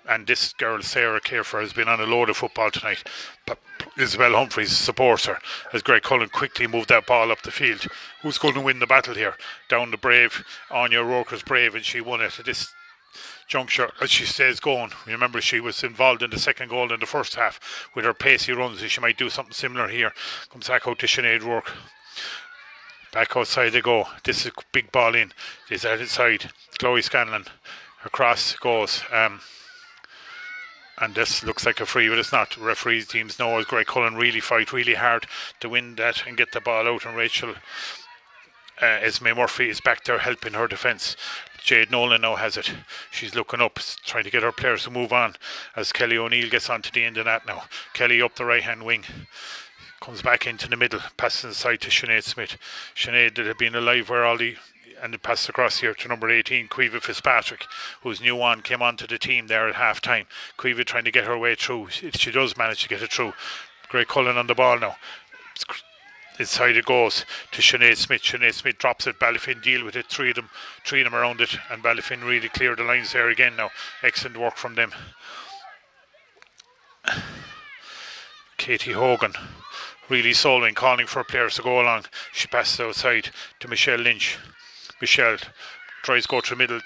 A: And this girl, Sarah Carefer, has been on a load of football tonight. But Isabel Humphreys supports her as Graiguecullen quickly moved that ball up the field. Who's going to win the battle here? Down the brave, Anya O'Rourke's brave, and she won it at this juncture as she stays going. Remember, she was involved in the second goal in the first half with her pacey runs, and she might do something similar here. Comes back out to Sinead O'Rourke. Back outside they go. This is a big ball in. Is that inside? Chloe Scanlon. Across goes. And this looks like a free, but it's not. Referees teams know as Graiguecullen really fight really hard to win that and get the ball out. And Rachel Esme Murphy is back there helping her defence. Jade Nolan now has it. She's looking up, trying to get her players to move on as Kelly O'Neill gets on to the end of that now. Kelly up the right hand wing. Comes back into the middle, passes inside to Sinead Smith. Sinead that had been alive where all the, and it passed across here to number 18, Caoimhe Fitzpatrick, who's new on, came onto the team there at half time. Caoimhe trying to get her way through. She does manage to get it through. Graiguecullen on the ball now. Inside it goes to Sinead Smith. Sinead Smith drops it. Ballyfin deal with it. Three of them around it, and Ballyfin really clear the lines there again now. Excellent work from them. Katie Hogan really soloing, calling for players to go along. She passes outside to Michelle Lynch. Michelle tries to go through middle,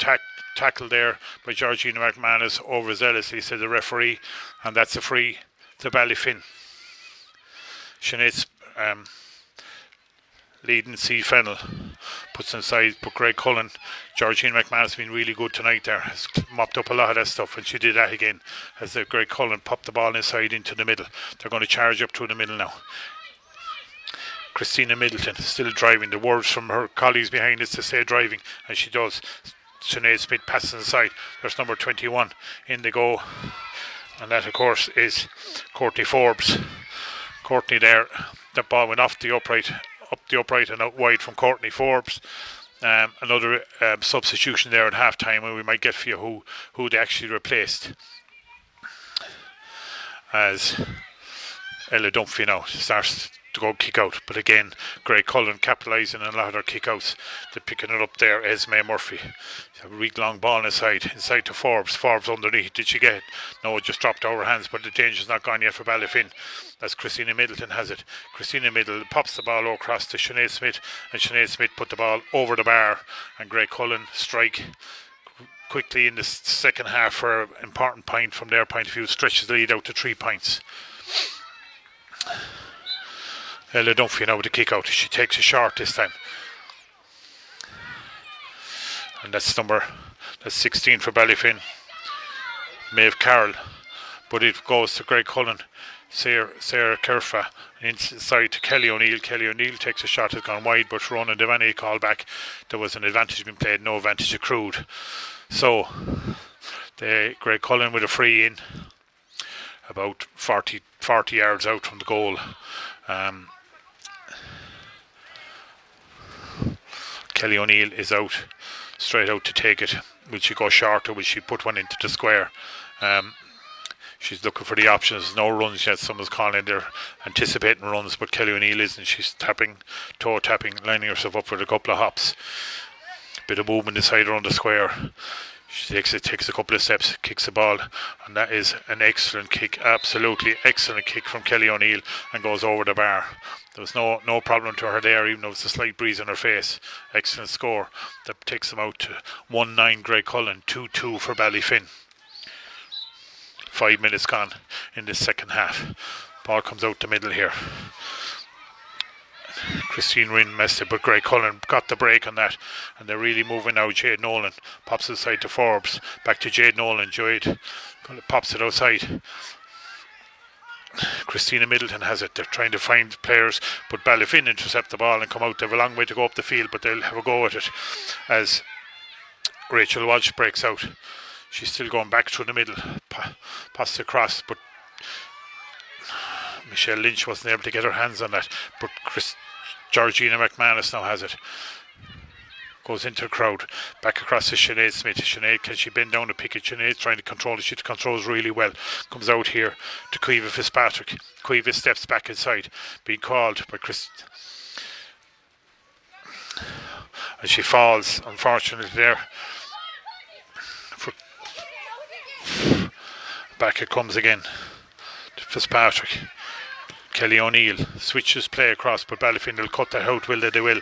A: tackle there by Georgina McManus overzealously, said the referee, and that's a free to Ballyfin. Sinead's leading C Fennel puts inside, but Graiguecullen, Georgina McManus has been really good tonight there, has mopped up a lot of that stuff, and she did that again as the Graiguecullen popped the ball inside into the middle. They're going to charge up through the middle now. Christina Middleton still driving. The words from her colleagues behind is to stay driving, and she does. Sinead Smith passes inside. There's number 21 in the go, and that of course is Courtney Forbes. Courtney there, that ball went off the upright, up the upright and out wide from Courtney Forbes. Another substitution there at half time, and we might get for you who they actually replaced, as Ella Dunphy now starts to go kick out. But again, Graiguecullen capitalising on a lot of their kick outs. They're picking it up there. Esme Murphy, a weak long ball inside to Forbes. Forbes underneath. Did she get it? No, it just dropped out her hands, but the danger's not gone yet for Ballyfin as Christina Middleton has it. Christina Middleton pops the ball across to Sinead Smith, and Sinead Smith put the ball over the bar, and Graiguecullen strike quickly in the second half for an important point from their point of view. Stretches the lead out to 3 points. Ella Dunphy now with the kick out. She takes a short this time, and that's 16 for Ballyfin, Maeve Carroll, but it goes to Graiguecullen, Sarah Kerfa inside to Kelly O'Neill. Kelly O'Neill takes a shot, has gone wide, but Ronan Devaney called back. There was an advantage being played, no advantage accrued. So Graiguecullen with a free in about 40 yards out from the goal. Kelly O'Neill is out, straight out to take it. Will she go short, or will she put one into the square? She's looking for the options. No runs yet. Someone's calling there, anticipating runs, but Kelly O'Neill isn't. She's toe tapping, lining herself up with a couple of hops. Bit of movement inside around the square. She takes a couple of steps, kicks the ball, and that is an excellent kick, absolutely excellent kick from Kelly O'Neill, and goes over the bar. There was no problem to her there, even though it was a slight breeze on her face. Excellent score. That takes them out to 1-9 Graiguecullen, 2-2 for Ballyfin. 5 minutes gone in the second half. Ball comes out the middle here. Christine Rinn messed it, but Graiguecullen got the break on that, and they're really moving now. Jade Nolan pops it aside to Forbes, back to Jade Nolan. Jade pops it outside. Christina Middleton has it. They're trying to find players, but Ballyfin intercept the ball and come out. They have a long way to go up the field, but they'll have a go at it as Rachel Walsh breaks out. She's still going back through the middle, passes across, but Michelle Lynch wasn't able to get her hands on that. But Georgina McManus now has it. Goes into the crowd, back across to Sinead Smith. Sinead, can she bend down to pick it? Sinead's trying to control it. She controls really well. Comes out here to Caoimhe Fitzpatrick. Caoimhe steps back inside, being called by Chris. And she falls, unfortunately, there. Back it comes again to Fitzpatrick. Kelly O'Neill switches play across, but Ballyfin will cut that out, will they will.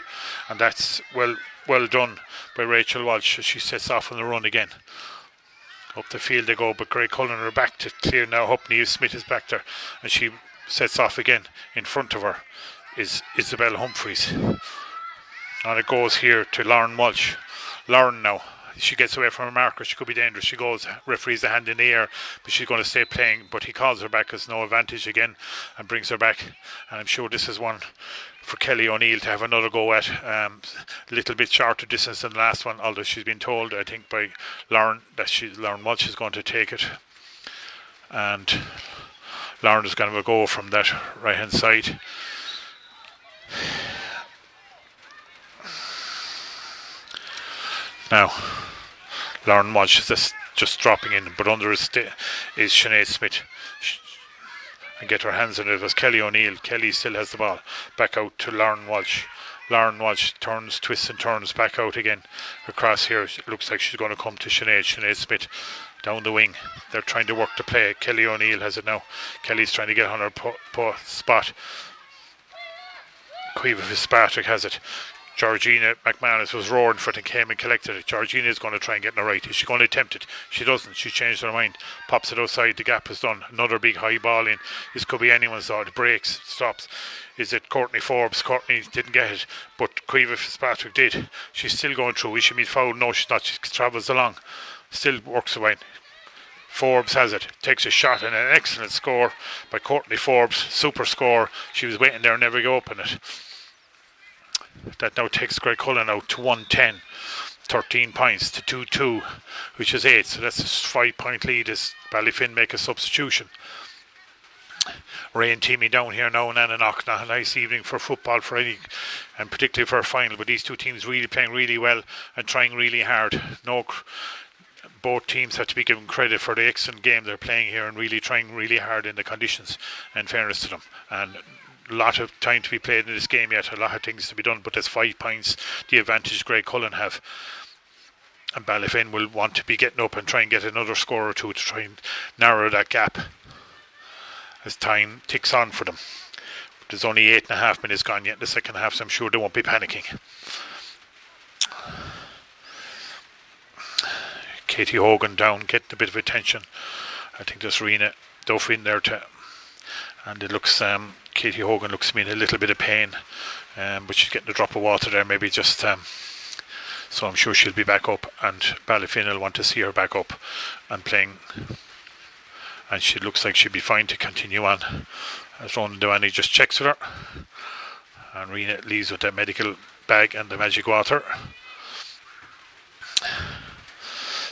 A: And that's well done by Rachel Walsh. She sets off on the run again. Up the field they go, but Graiguecullen are back to clear now. Neil Smith is back there, and she sets off again. In front of her is Isabel Humphreys. And it goes here to Lauren Walsh. Lauren now. She gets away from her marker. She could be dangerous. She goes, referees the hand in the air, but she's going to stay playing. But he calls her back as no advantage again and brings her back. And I'm sure this is one for Kelly O'Neill to have another go at. A little bit shorter distance than the last one, although she's been told, I think, by Lauren that Lauren Walsh is going to take it. And Lauren is going to go from that right hand side. Now, Lauren Walsh is just dropping in, but under is Sinead Smith. And get her hands on it. It was Kelly O'Neill. Kelly still has the ball. Back out to Lauren Walsh. Lauren Walsh turns, twists and turns back out again. Across here, it looks like she's going to come to Sinead Smith down the wing. They're trying to work the play. Kelly O'Neill has it now. Kelly's trying to get on her spot. Caoimhe Fitzpatrick has it. Georgina McManus was roaring for it and came and collected it. Georgina is going to try and get in the right. Is she going to attempt it? She doesn't. She changed her mind. Pops it outside. The gap is done. Another big high ball in. This could be anyone's thought. It breaks. Stops. Is it Courtney Forbes? Courtney didn't get it, but Caoimhe Fitzpatrick did. She's still going through. Is she made foul? No, she's not. She travels along. Still works away. Forbes has it. Takes a shot and an excellent score by Courtney Forbes. Super score. She was waiting there, never go open it. That now takes Graiguecullen out to 110, 13 points to 2-2, which is 8. So that's a 5-point lead as Ballyfin make a substitution. Rain teaming down here now in Annanock. Not a nice evening for football for any, and particularly for a final. But these two teams really playing really well and trying really hard. Both teams have to be given credit for the excellent game they're playing here and really trying really hard in the conditions. In fairness to them, and a lot of time to be played in this game yet, a lot of things to be done, but there's 5 points the advantage Graiguecullen have, and Ballyfin will want to be getting up and try and get another score or two to try and narrow that gap as time ticks on for them. But there's only 8.5 minutes gone yet in the second half, so I'm sure they won't be panicking. Katie Hogan down, getting a bit of attention. I think there's Rena Duff in there too, and it looks Katie Hogan looks to me in a little bit of pain, but she's getting a drop of water there, maybe just so I'm sure she'll be back up, and Ballyfin will want to see her back up and playing, and she looks like she'll be fine to continue on as Ronan Devaney just checks with her, and Rena leaves with the medical bag and the magic water.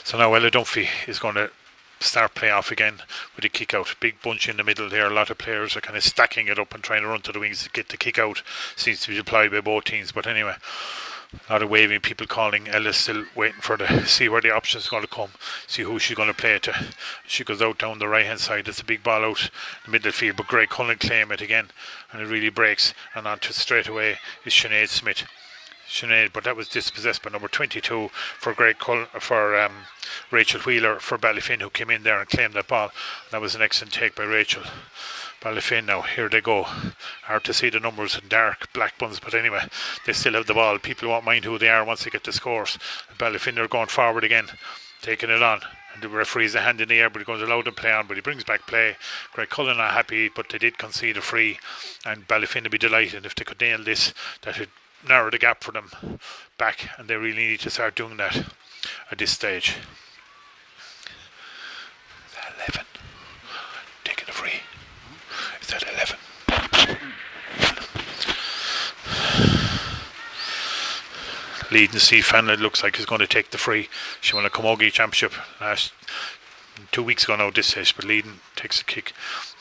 A: So now Ella Dunphy is going to start play off again with a kick out. Big bunch in the middle there. A lot of players are kind of stacking it up and trying to run to the wings to get the kick out. Seems to be deployed by both teams, but anyway, a lot of waving, people calling. Ella's still waiting for see where the options are going to come, see who she's going to play to. She goes out down the right hand side. It's a big ball out the middle field, but Graiguecullen claim it again, and it really breaks, and on to straight away is Sinead Smith. Sinead, but that was dispossessed by number 22 for Rachel Wheeler for Ballyfin, who came in there and claimed that ball. That was an excellent take by Rachel. Ballyfin now, here they go. Hard to see the numbers in dark black buns, but anyway, they still have the ball. People won't mind who they are once they get the scores. Ballyfin are going forward again, taking it on. And the referee's a hand in the air, but he's going to allow them play on, but he brings back play. Graiguecullen are happy, but they did concede a free, and Ballyfin would be delighted if they could nail this. That would narrow the gap for them back, and they really need to start doing that at this stage. 11. Taking a free. Is that 11? Leading Steve Fanlon looks like he's going to take the free. She won a Camogie Championship 2 weeks ago now at this stage, but Leading takes a kick.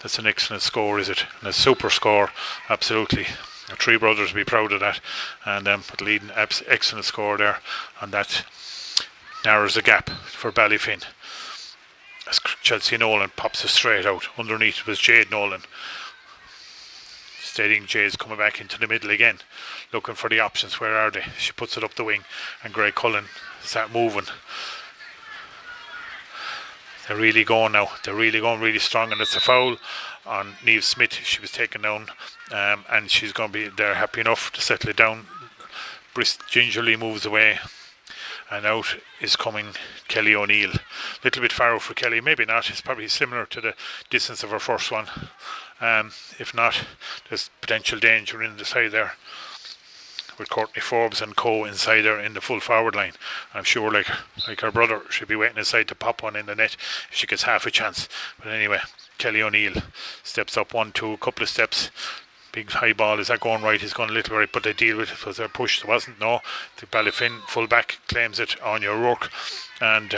A: That's an excellent score, is it? And a super score, absolutely. The three brothers will be proud of that. And but Leading, excellent score there, and that narrows the gap for Ballyfin. As Chelsea Nolan pops it straight out. Underneath was Jade Nolan. Steadying Jade's coming back into the middle again, looking for the options. Where are they? She puts it up the wing, and Graiguecullen start moving. They're really going now. They're really going really strong, and it's a foul on Niamh Smith. She was taken down, and she's going to be there happy enough to settle it down. Brisk gingerly moves away, and out is coming Kelly O'Neill. Little bit far out for Kelly, maybe not. It's probably similar to the distance of her first one. If not, there's potential danger in the side there, with Courtney Forbes and co inside there in the full forward line. I'm sure like her brother should be waiting inside to pop one in the net if she gets half a chance. But anyway, Kelly O'Neill steps up 1, 2, a couple of steps. Big high ball, is that going right? He's going a little right, but they deal with it. Was there a push? There wasn't, no. The Ballyfin full back claims it, Anya O'Rourke, and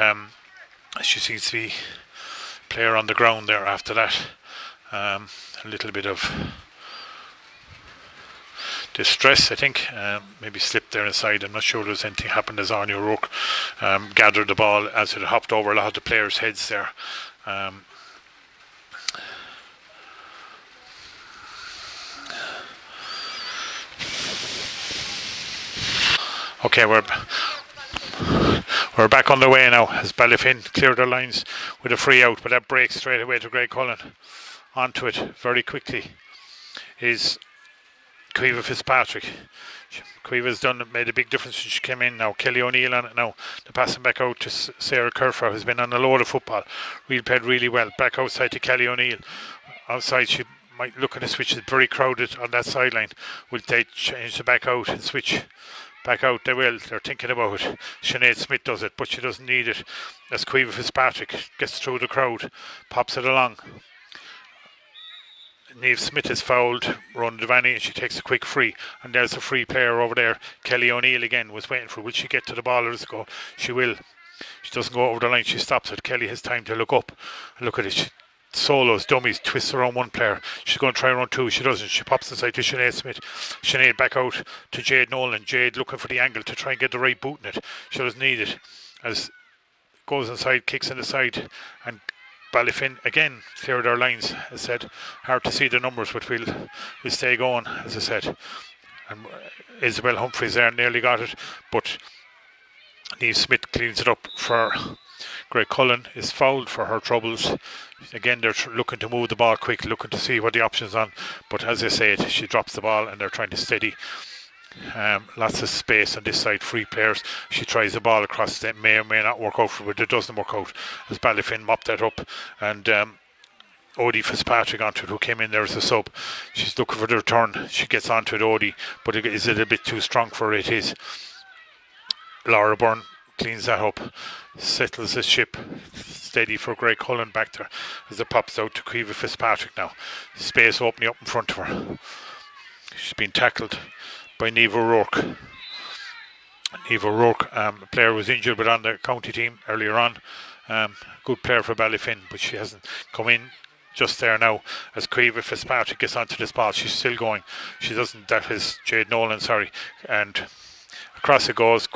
A: she seems to be player on the ground there after that. A little bit of distress, I think. Maybe slipped there inside. I'm not sure there's anything happened as Anya O'Rourke gathered the ball as it hopped over a lot of the players' heads there. Okay, we're back on the way now as Ballyfin cleared their lines with a free out, but that breaks straight away to Graiguecullen. Onto it very quickly is Caoimhe Fitzpatrick. Caoimhe's made a big difference since she came in now. Kelly O'Neill on it now. They're passing back out to Sarah Kerfer, who's been on a load of football. Played really well. Back outside to Kelly O'Neill. Outside, she might look at a switch. It's very crowded on that sideline. Will they change the back out and switch back out? They will. They're thinking about it. Sinead Smith does it, but she doesn't need it. As Caoimhe Fitzpatrick gets through the crowd, pops it along. Niamh Smith is fouled, Rhonda Devaney, and she takes a quick free. And there's a free player over there. Kelly O'Neill again was waiting for. Will she get to the ball or does it go? She will. She doesn't go over the line. She stops it. Kelly has time to look up and look at it. She solos, dummies, twists around one player. She's going to try around two. She doesn't. She pops inside to Sinead Smith. Sinead back out to Jade Nolan. Jade looking for the angle to try and get the right boot in it. She doesn't need it. As goes inside, kicks in the side, and Ballyfin again cleared our lines. As I said, hard to see the numbers, but we'll stay going, as I said. And Isabel Humphreys there nearly got it, but Niamh Smith cleans it up for Graiguecullen. Is fouled for her troubles. Again, they're looking to move the ball quick, looking to see what the options on. But as I said, she drops the ball and they're trying to steady. Lots of space on this side, free players. She tries the ball across, that may or may not work out for her, but it doesn't work out as Ballyfin mopped that up. And Odie Fitzpatrick onto it, who came in there as a sub. She's looking for the return. She gets onto it, Odie, but is it a bit too strong for her? It is. Laura Byrne cleans that up, settles the ship. Steady for Graiguecullen back there as it pops out to Caoimhe Fitzpatrick now. Space opening up in front of her. She's been tackled by Niamh O'Rourke. Niamh O'Rourke, a player was injured but on the county team earlier on. Good player for Ballyfin, but she hasn't come in just there now as Caoimhe Fitzpatrick gets onto this ball. She's still going. She doesn't, that is Jade Nolan, sorry. And across it goes.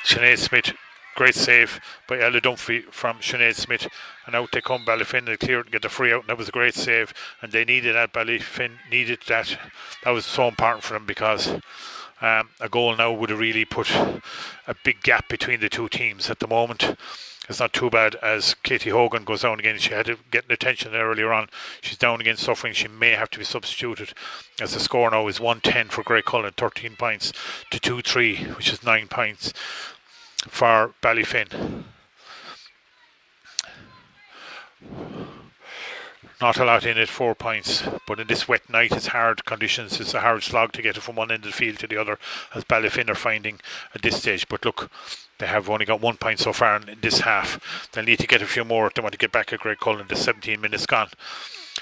A: Sinead Smith, great save by Ella Dunphy from Sinead Smith, and out they come. Ballyfin, they clear it and get the free out, and that was a great save, and they needed that. Ballyfin needed that. That was so important for them because A goal now would have really put a big gap between the two teams. At the moment, it's not too bad as Katie Hogan goes down again. She had to get attention earlier on. She's down again suffering. She may have to be substituted, as the score now is 110 for Graiguecullen, 13 points to 2-3, which is 9 points for Ballyfin. Not a lot in it, 4 points, but in this wet night it's hard conditions. It's a hard slog to get it from one end of the field to the other, as Ballyfin are finding at this stage. But look, they have only got 1 point so far in this half. They'll need to get a few more if they want to get back at Graiguecullen. The 17 minutes gone.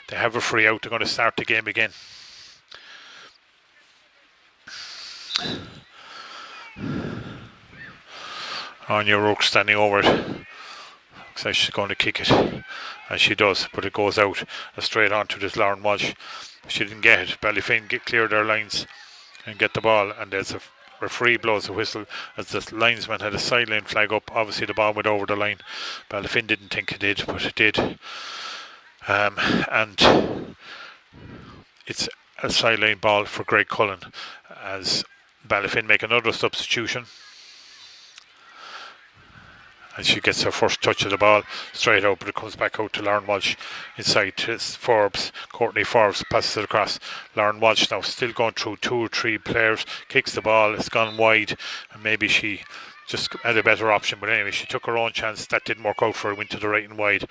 A: They have a free out. They're going to start the game again. Anya Rourke standing over it. Looks like she's going to kick it, and she does, but it goes out straight on to this Lauren Walsh. She didn't get it. Ballyfin clear their lines and get the ball, and there's a referee blows a whistle as the linesman had a sideline flag up. Obviously the ball went over the line. Ballyfin didn't think it did, but it did. And it's a sideline ball for Graiguecullen as Ballyfin make another substitution. And she gets her first touch of the ball straight out, but it comes back out to Lauren Walsh inside to Forbes. Courtney Forbes passes it across. Lauren Walsh now still going through 2 or 3 players, kicks the ball, it's gone wide, and maybe she just had a better option, but anyway, she took her own chance. That didn't work out for her, went to the right and wide.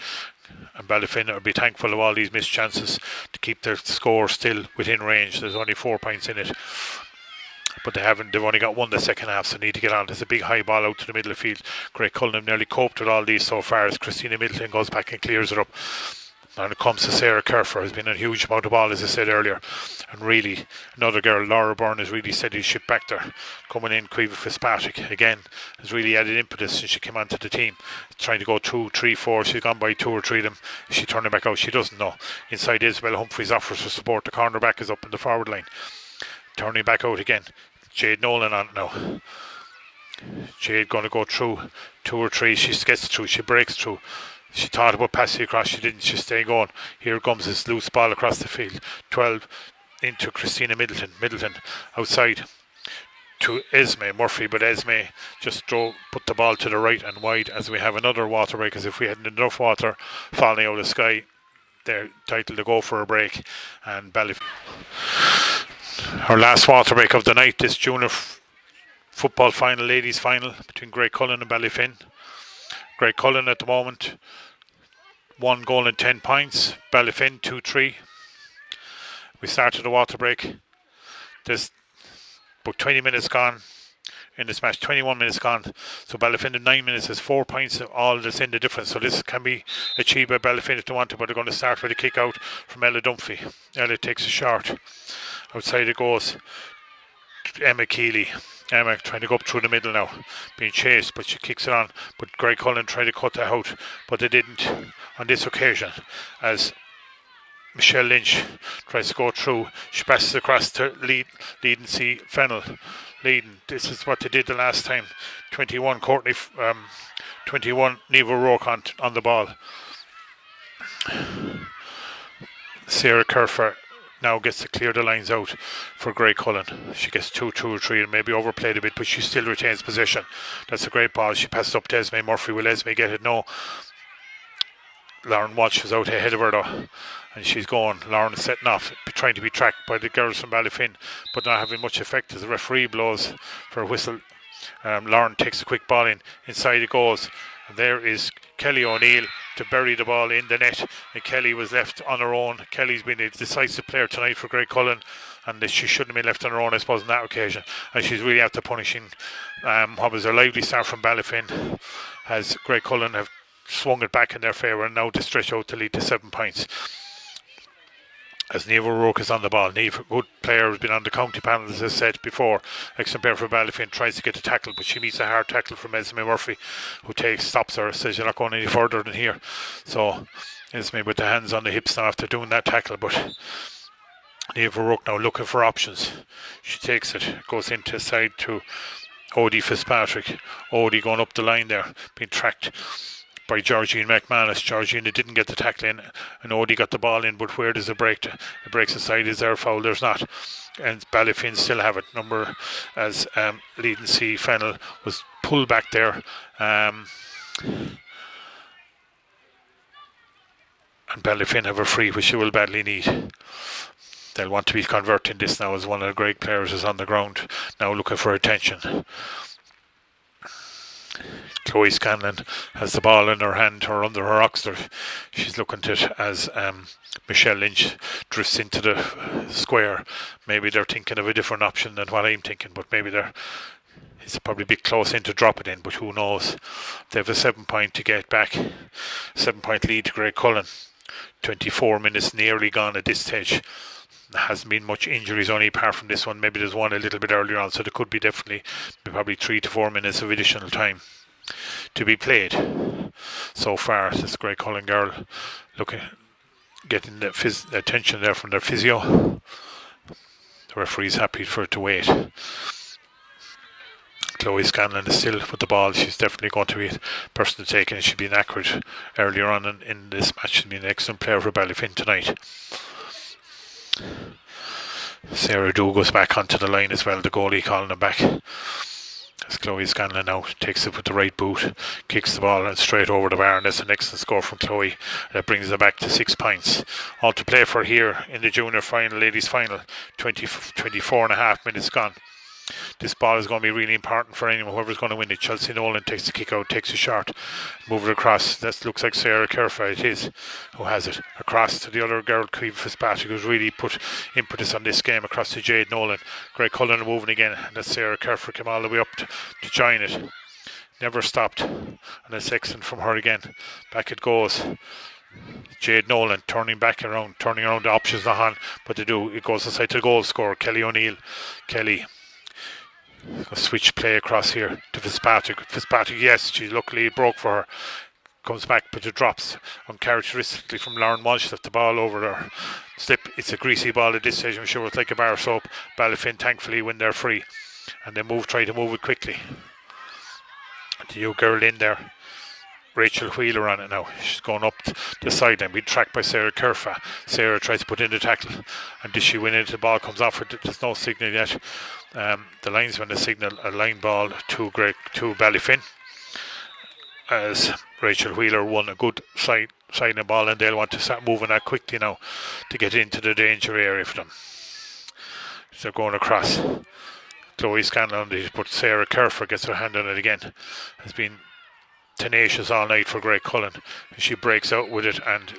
A: And Ballyfin will be thankful of all these missed chances to keep their score still within range. There's only 4 points in it, but they've only got one the second half, so need to get on. There's a big high ball out to the middle of the field. Graiguecullen have nearly coped with all these so far as Christina Middleton goes back and clears it up. And it comes to Sarah Kerfer, has been a huge amount of ball, as I said earlier. And really, another girl, Laura Byrne, has really steadied ship back there. Coming in, Caoimhe Fitzpatrick, again, has really added impetus since she came onto the team. Trying to go 2, 3, 4. She's gone by 2 or 3 of them. Is she turning back out? She doesn't know. Inside Isabel Humphreys offers her support. The cornerback is up in the forward line. Turning back out again. Jade Nolan on it now. Jade going to go through 2 or 3. She gets through. She breaks through. She thought about passing across. She didn't. She's staying going. Here comes this loose ball across the field. 12 into Christina Middleton. Middleton outside to Esme Murphy, but Esme just put the ball to the right and wide as we have another water break. As if we hadn't enough water falling out of the sky, they're entitled to go for a break. And Ballyfin. Our last water break of the night, this junior football final, ladies final between Graiguecullen and Ballyfin. Graiguecullen at the moment 1 goal and 10 points. Ballyfin 2-3. We started the water break. There's about 20 minutes gone in this match, 21 minutes gone. So Ballyfin in 9 minutes has 4 points, all that's in the difference. So this can be achieved by Ballyfin if they want to, but they're going to start with a kick out from Ella Dunphy. Ella takes a shot. Outside it goes to Emma Keeley. Emma trying to go up through the middle now, being chased, but she kicks it on. But Graiguecullen tried to cut that out, but they didn't on this occasion. As Michelle Lynch tries to go through, she passes across to Leiden C. Fennell. Leiden, this is what they did the last time. 21 Courtney, 21 Neva Rourke on the ball. Sarah Kerfer now gets to clear the lines out for Graiguecullen. She gets 2 or 3 and maybe overplayed a bit, but she still retains possession. That's a great ball. She passes up to Esme Murphy. Will Esme get it? No. Lauren Walsh is out ahead of her though, and she's going. Lauren is setting off, trying to be tracked by the girls from Ballyfin, but not having much effect as the referee blows for a whistle. Lauren takes a quick ball in. Inside it goes. And there is Kelly O'Neill to bury the ball in the net, and Kelly was left on her own. Kelly's been a decisive player tonight for Graiguecullen, and she shouldn't have been left on her own, I suppose, on that occasion. And she's really after punishing what was a lively start from Ballyfin, as Graiguecullen have swung it back in their favour, and now to stretch out to lead to 7 points. As Neva Rourke is on the ball. Neva, good player, has been on the county panel, as I said before. Ex-umpire for Ballyfin tries to get a tackle, but she meets a hard tackle from Esme Murphy, who stops her, says you're not going any further than here. So Esme with the hands on the hips now after doing that tackle, but Neva Rourke now looking for options. She takes it, goes into side to Odie Fitzpatrick. Odie going up the line there, being tracked by Georgine McManus. Georgina didn't get the tackle in, and Odie got the ball in, but where does it break? It breaks aside. Is there a foul? There's not. And Ballyfin still have it. Number as leading C Fennel was pulled back there. And Ballyfin have a free, which they will badly need. They'll want to be converting this now, as one of the great players is on the ground now looking for attention. Chloe Scanlon has the ball in her hand or under her oxter. She's looking at it as Michelle Lynch drifts into the square. Maybe they're thinking of a different option than what I'm thinking, but maybe it's probably a bit close in to drop it in, but who knows. They have a 7 point to get back. 7 point lead to Graiguecullen. 24 minutes nearly gone at this stage. There hasn't been much injuries only apart from this one. Maybe there's one a little bit earlier on, so there could be probably 3 to 4 minutes of additional time to be played. So far, this Graiguecullen girl getting the attention there from their physio. The referee's happy for it to wait. Chloe Scanlon is still with the ball. She's definitely going to be the person to take it. She's been accurate earlier on in this match. She's been an excellent player for Ballyfin tonight. Sarah Dew goes back onto the line as well, the goalie calling him back. As Chloe Scanlon now takes it with the right boot, kicks the ball and straight over the bar, and that's an excellent score from Chloe. That brings them back to 6 points. All to play for here in the junior final, ladies final. 24 and a half minutes gone. This ball is going to be really important for anyone, whoever's going to win it. Chelsea Nolan takes the kick out, takes a shot, move it across. That looks like Sarah Kerfa, it is, who has it. Across to the other girl, Caoimhe Fitzpatrick, who's really put impetus on this game, across to Jade Nolan. Graiguecullen moving again, and that's Sarah Kerfa came all the way up to join it. Never stopped, and it's excellent from her again. Back it goes. Jade Nolan turning around the options not on, but they do. It goes inside to the goal scorer, Kelly O'Neill. Kelly. A switch play across here to Fitzpatrick. Fitzpatrick, yes, she luckily broke for her. Comes back, but it drops uncharacteristically from Lauren Walsh. Left the ball over her slip. It's a greasy ball at this stage, I'm sure. It's like a bar of soap. Ballyfin thankfully win their free, and they try to move it quickly. The new girl in there, Rachel Wheeler on it now. She's going up the sideline. Being tracked by Sarah Kerfa. Sarah tries to put in the tackle, and does she win it? The ball comes off her. There's no signal yet. The linesman has signal a line ball to Ballyfin, as Rachel Wheeler won a good siding ball, and they'll want to start moving that quickly now to get into the danger area for them. So they're going across. Chloe Scanlon, but Sarah Kerfa gets her hand on it again. Has been tenacious all night for Graiguecullen. She breaks out with it and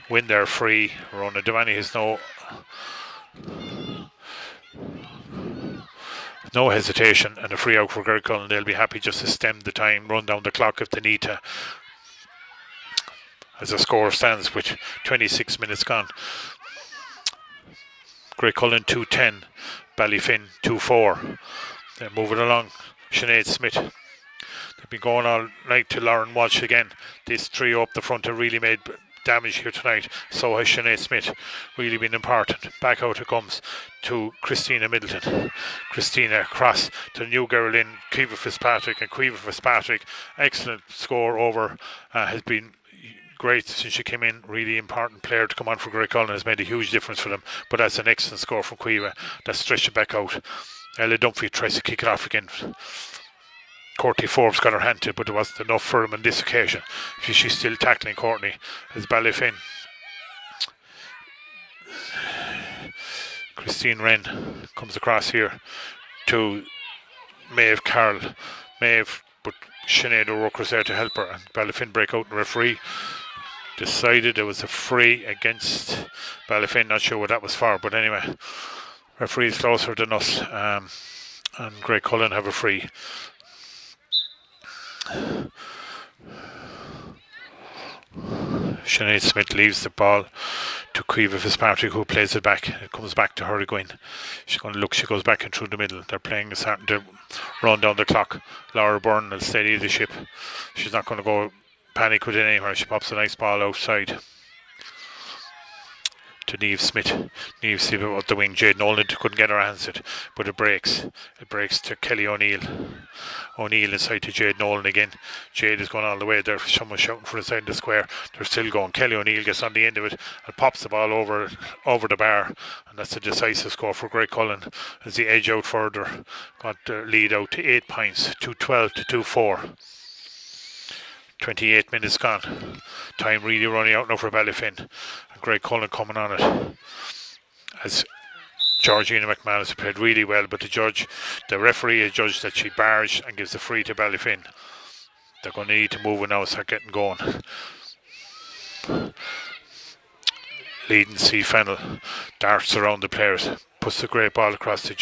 A: win their free. Rona Devani has no hesitation, and a free out for Graiguecullen. They'll be happy just to stem the time, run down the clock if they need to, as the score stands with 26 minutes gone. Graiguecullen 2-10, Ballyfin 2-4. They're moving along. Sinead Smith. They've been going all night to Lauren Walsh again. This trio up the front have really made damage here tonight. So has Sinead Smith, really been important. Back out it comes to Christina Middleton. Christina across to the new girl in, Caoimhe Fitzpatrick, and Caoimhe Fitzpatrick, excellent score over, has been great since she came in. Really important player to come on for Graiguecullen, has made a huge difference for them. But that's an excellent score from Caoimhe. That stretched it back out. Ella Dunphy tries to kick it off again. Courtney Forbes got her hand to it, but it wasn't enough for him on this occasion. She's still tackling Courtney as Ballyfin. Christine Wren comes across here to Maeve Carroll. Maeve, but Sinead O'Rourke's there to help her, and Ballyfin break out and referee decided there was a free against Ballyfin. Not sure what that was for, but anyway, referee's closer than us, and Graiguecullen have a free. Sinead Smith leaves the ball to Caoimhe Fitzpatrick, who plays it back. It comes back to her again. She's going to look. She goes back in through the middle. They're starting to run down the clock. Laura Byrne will steady the ship. She's not going to go panic with it anywhere. She pops a nice ball outside to Neve Smith. Neve Smith out the wing. Jade Nolan couldn't get her hands it, but it breaks. It breaks to Kelly O'Neill. O'Neill inside to Jade Nolan again. Jade is going all the way there. Someone shouting for the side of the square. They're still going. Kelly O'Neill gets on the end of it and pops the ball over the bar, and that's a decisive score for Graiguecullen as the edge out further. Got the lead out to 8 points, 2-12 to 2-4. 28 minutes gone. Time really running out now for Ballyfin. And Graiguecullen coming on it as Georgina McManus played really well, but the referee has judged that she bars and gives the free to Ballyfin. They're going to need to move it now and start getting going. Leading C Fennel darts around the players, puts the great ball across to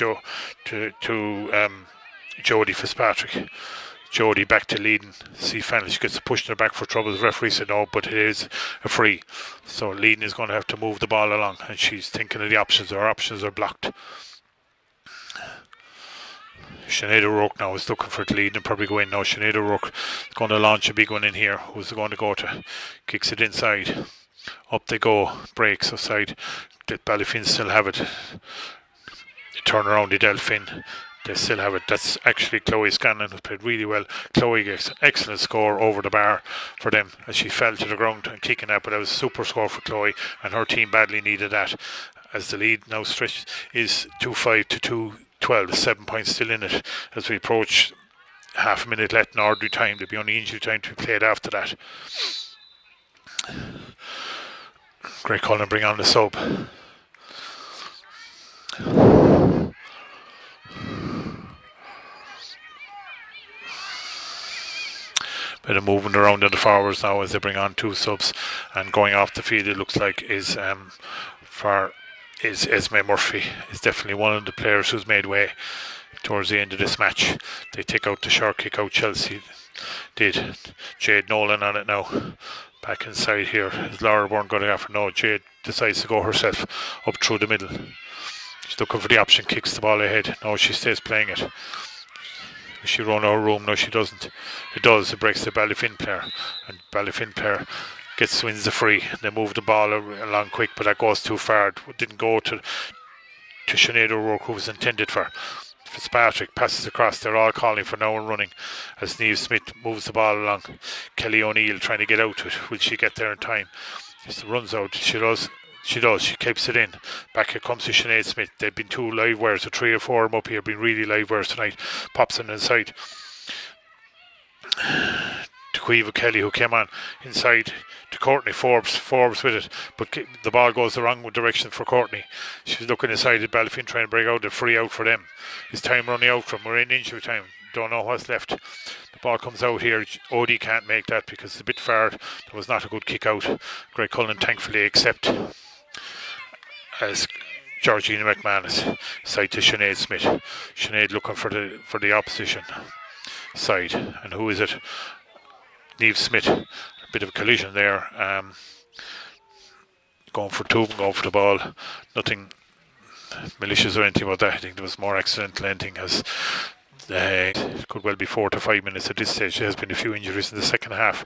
A: Jodie Fitzpatrick. Jodie back to leading C Fennel. She gets pushed in her back for trouble. The referee said no, but it is a free. So leading is going to have to move the ball along, and she's thinking of the options. Her options are blocked. Sinead O'Rourke now is looking for the lead and probably go in now. Sinead O'Rourke is going to launch a big one in here. Who's going to go to? Kicks it inside. Up they go. Breaks offside. Ballyfin still have it. They turn around the Delphin. They still have it. That's actually Chloe Scanlon, who played really well. Chloe gets an excellent score over the bar for them as she fell to the ground and kicking out, but that was a super score for Chloe, and her team badly needed that as the lead now stretched is 2-5 to 2-12. 7 points still in it as we approach half a minute left in ordinary time. There'll be only injury time to be played after that. Graiguecullen bring on the sub. Bit of movement around in the forwards now as they bring on 2 subs, and going off the field it looks like is Esme Murphy is definitely one of the players who's made way towards the end of this match. They take out the short kick out. Chelsea did. Jade Nolan on it now. Back inside here. Is Laura Byrne going to offer? No, Jade decides to go herself up through the middle. She's looking for the option, kicks the ball ahead. No, she stays playing it. Does she run out of room? No, she doesn't. It does. It breaks the Ballyfin player, and Ballyfin player wins the free. They move the ball along quick, but that goes too far. It didn't go to Sinead O'Rourke, who was intended for. Fitzpatrick passes across. They're all calling for now and running as Neve Smith moves the ball along. Kelly O'Neill trying to get out to it. Will she get there in time? She runs out. She does. She keeps it in. Back it comes to Sinead Smith. They've been 2 live wires, so 3 or 4 of them up here been really live wires tonight. Pops in inside to Quiva Kelly, who came on inside to Courtney Forbes with it, but the ball goes the wrong direction for Courtney. She's looking inside at Ballyfin trying to break out a free out for them. Is time running out from? We're in injury time. Don't know what's left. The ball comes out here. Odie can't make that because it's a bit far. That was not a good kick out. Graiguecullen thankfully accept as Georgina McManus side to Sinead Smith. Sinead looking for the opposition side, and who is it? Neve Smith. A bit of a collision there. Going for 2, going for the ball. Nothing malicious or anything about that. I think there was more accidental anything, as it could well be 4 to 5 minutes at this stage. There has been a few injuries in the second half.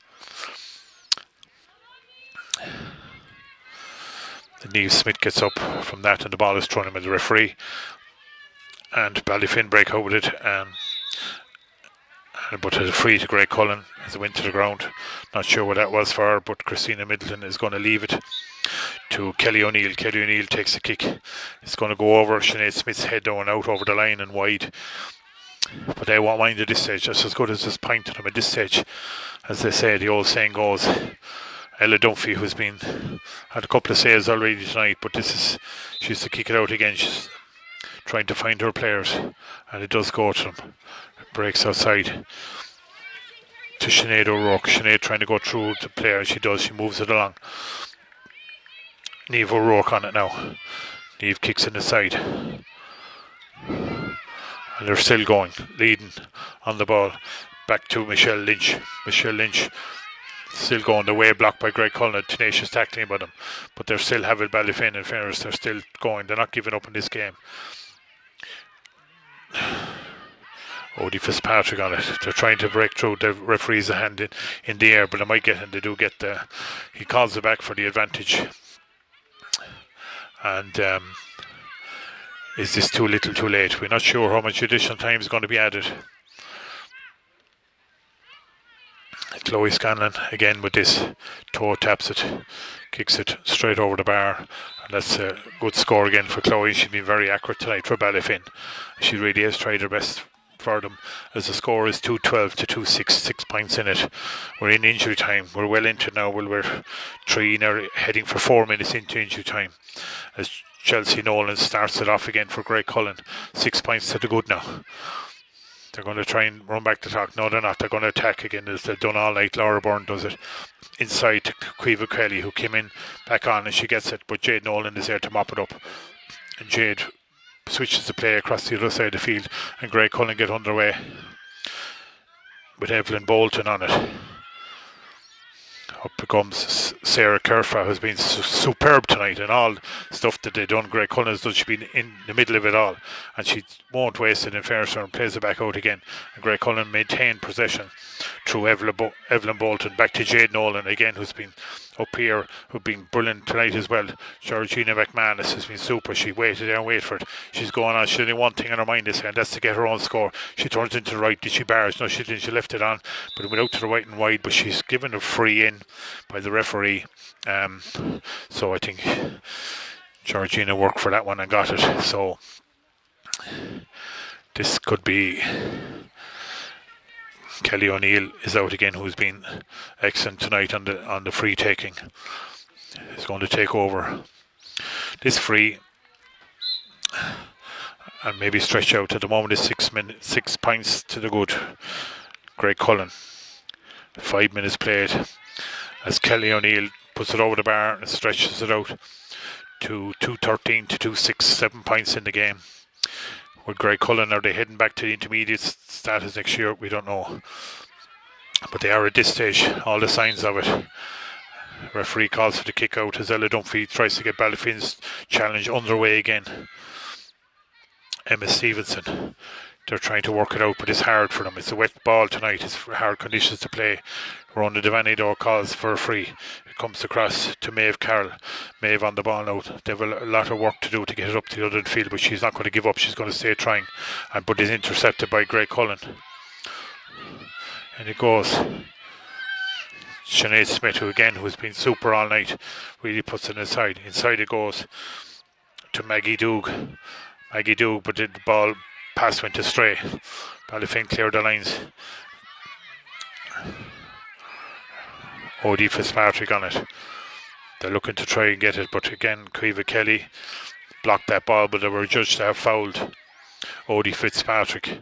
A: Neve Smith gets up from that, and the ball is thrown in by the referee, and Ballyfin break out with it, but it's a free to Graiguecullen as it went to the ground. Not sure what that was for, but Christina Middleton is going to leave it to Kelly O'Neill. Kelly O'Neill takes the kick. It's going to go over Sinead Smith's head down out over the line and wide, but they won't mind at this stage. Just as good as this point to them at this stage. As they say, the old saying goes, Ella Dunphy, who's had a couple of saves already tonight, but she's to kick it out again. She's trying to find her players, and it does go to them. It breaks outside to Sinead O'Rourke. Sinead trying to go through the player, and she does. She moves it along. Neve O'Rourke on it now. Neve kicks it aside, and they're still going, leading on the ball. Back to Michelle Lynch. Michelle Lynch still going the way, blocked by Graiguecullen. Tenacious tackling by them, but they're still having Ballyfin. In fairness, they're still going. They're not giving up in this game. Odie Fitzpatrick on it. They're trying to break through. The referee's a hand in the air, but they might get, and they do get he calls it back for the advantage. And is this too little too late? We're not sure how much additional time is going to be added. Chloe Scanlon again with this toe, taps it, kicks it straight over the bar, and that's a good score again for Chloe. She's been very accurate tonight for Ballyfin. She really has tried her best for them, as the score is 2-12 to 2-6, 6 points in it. We're in injury time. We're well into now. We're 3 now, heading for 4 minutes into injury time, as Chelsea Nolan starts it off again for Graiguecullen. 6 points to the good now. They're going to try and run back the clock. No, they're not. They're going to attack again, as they've done all night. Laura Byrne does it inside to Graiguecullen, who came in back on, and she gets it. But Jade Nolan is there to mop it up. And Jade switches the play across the other side of the field, and Graiguecullen get underway with Evelyn Bolton on it. Up comes Sarah Kerfa, who's been superb tonight, and all stuff that they've done. Graiguecullen has done. She's been in the middle of it all, and she won't waste it in fairness, and plays it back out again. And Graiguecullen maintained possession through Evelyn Bolton, back to Jade Nolan again, who's been up here, who's been brilliant tonight as well. Georgina McManus has been super. She waited there and waited for it. She's going on. She's only one thing in her mind this and that's to get her own score. She turns into the right. Did she bars? No, she didn't. She left it on, but it went out to the right and wide. But she's given a free in by the referee. So I think Georgina worked for that one and got it. So this could be. Kelly O'Neill is out again, who's been excellent tonight on the free taking. He's going to take over this free and maybe stretch out. At the moment is 6 points to the good. Graiguecullen. 5 minutes played as Kelly O'Neill puts it over the bar and stretches it out to 2-13 to 2-6, 7 points in the game. With Graiguecullen, are they heading back to the intermediate status next year? We don't know. But they are at this stage, all the signs of it. Referee calls for the kick out as Ella Dunphy tries to get Ballyfin's challenge underway again. Emma Stevenson, they're trying to work it out, but it's hard for them. It's a wet ball tonight. It's hard conditions to play. Rhonda Devaney though calls for a free. It comes across to Maeve Carroll. Maeve on the ball now. They have a lot of work to do to get it up to the other field, but she's not going to give up. She's going to stay trying. But is intercepted by Graiguecullen. And it goes. Sinead Smith, who has been super all night, really puts it inside. Inside it goes to Maggie Doug. But the ball pass went astray. Ballyfin cleared the lines. Odie Fitzpatrick on it. They're looking to try and get it, but again, Graiguecullen blocked that ball, but they were judged to have fouled Odie Fitzpatrick.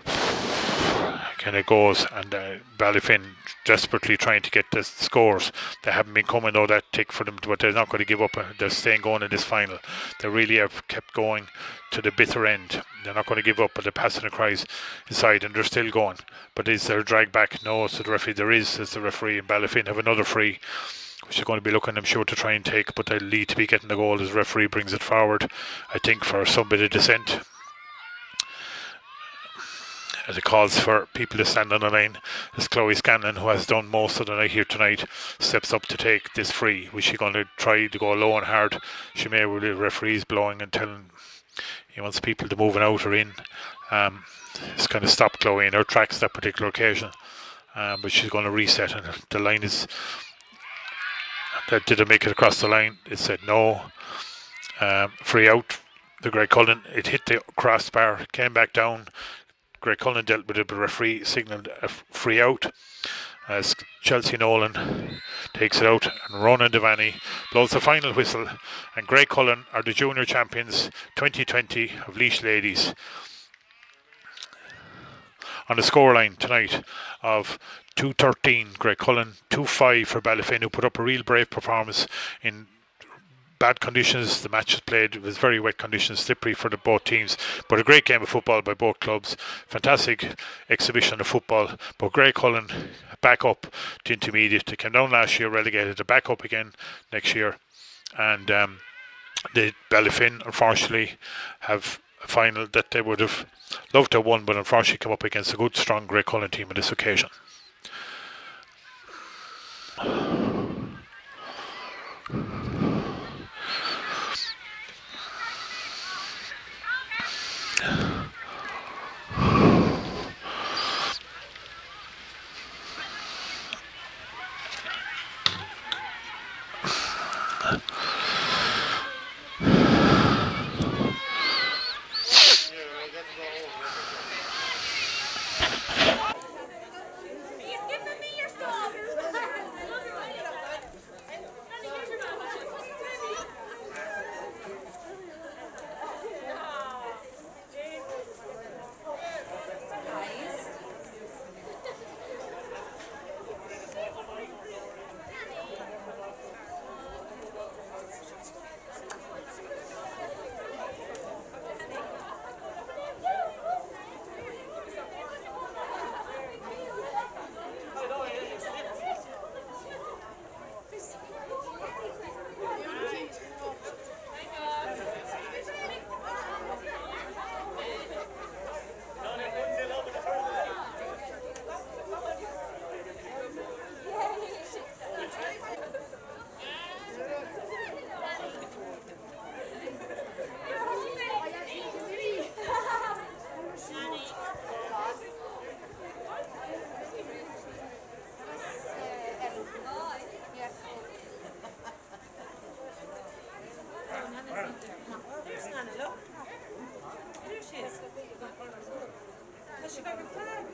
A: Again it goes, and Ballyfin desperately trying to get the scores. They haven't been coming though that tick for them, but they're not going to give up. They're staying going in this final. They really have kept going to the bitter end. They're not going to give up, but they're passing the cries inside and they're still going. But is there a drag back? No, so the referee, there is, says the referee, and Ballyfin have another free, which they're going to be looking, I'm sure, to try and take, but they'll need to be getting the goal as the referee brings it forward, I think, for some bit of dissent. As it calls for people to stand on the line, as Chloe Scanlon, who has done most of the night here tonight, steps up to take this free. Was she going to try to go low and hard? She may, with the referees blowing and telling he wants people to move out or in. It's kind of stopped Chloe in her tracks that particular occasion. But she's going to reset, and the line is. Did it make it across the line? It said no. Free out. The Graiguecullen, it hit the crossbar, came back down. Graiguecullen dealt with it, but the referee signalled a free out as Chelsea Nolan takes it out, and Ronan Devaney blows the final whistle, and Graiguecullen are the junior champions 2020 of Laois Ladies. On the scoreline tonight of 2-13 Graiguecullen, 2-5 for Ballyfin, who put up a real brave performance in bad conditions. The match was played, it was very wet conditions, slippery for both teams, but a great game of football by both clubs. Fantastic exhibition of football. But Graiguecullen back up to intermediate. They came down last year, relegated, to back up again next year, and the Ballyfin unfortunately have a final that they would have loved to have won, but unfortunately come up against a good strong Graiguecullen team on this occasion.
C: There's Nana, look. There she is. Has she got her flag?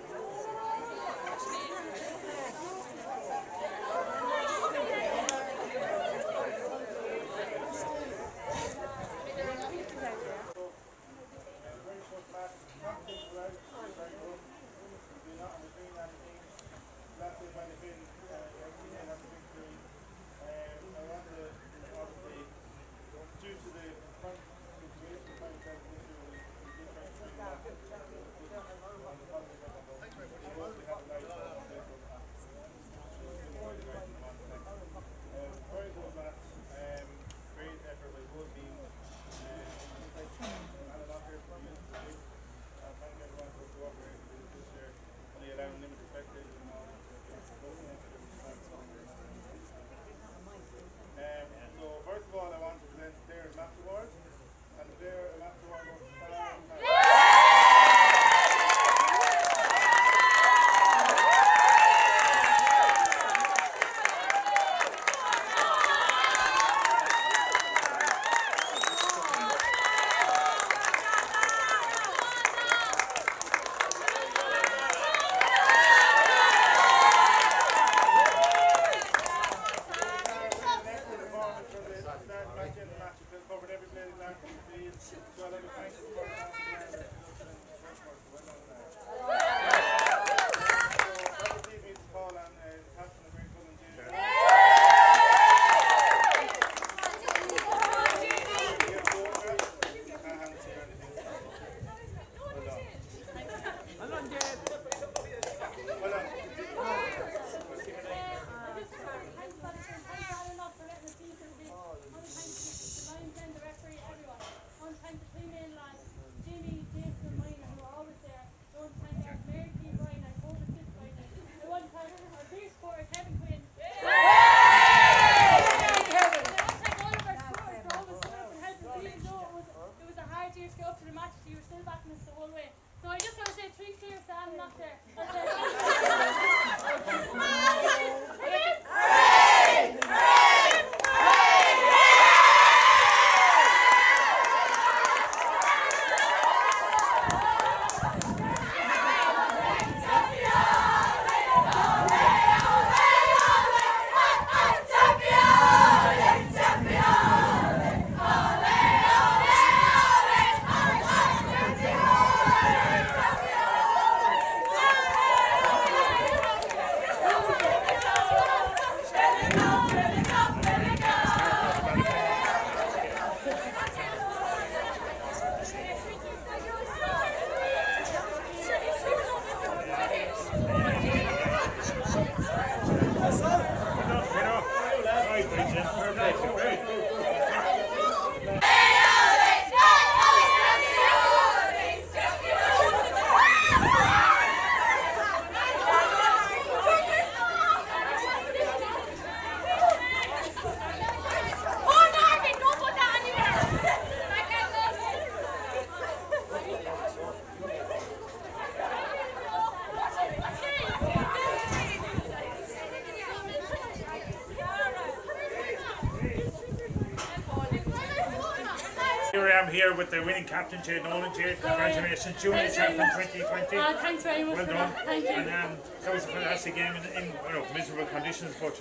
A: Here I am here with the winning captain, Jade Nolan. Jade, congratulations, junior champion 2020.
D: Thanks very much.
A: Well done.
D: Thank you.
A: And that was a fantastic game in miserable conditions, but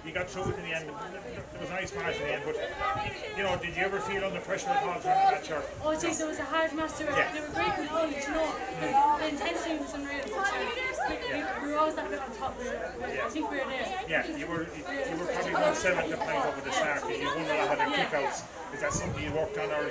A: you got through it in the end. It was a nice match in the end, but did you ever feel under pressure at all during the match?
D: Oh jeez, it was a hard match. They were great components, The intensity was unreal. We were always that bit on top. I think we were there.
A: Yeah, you were probably 1/7 the point up at the start. You won a lot of the kickouts. Is that something you worked on, or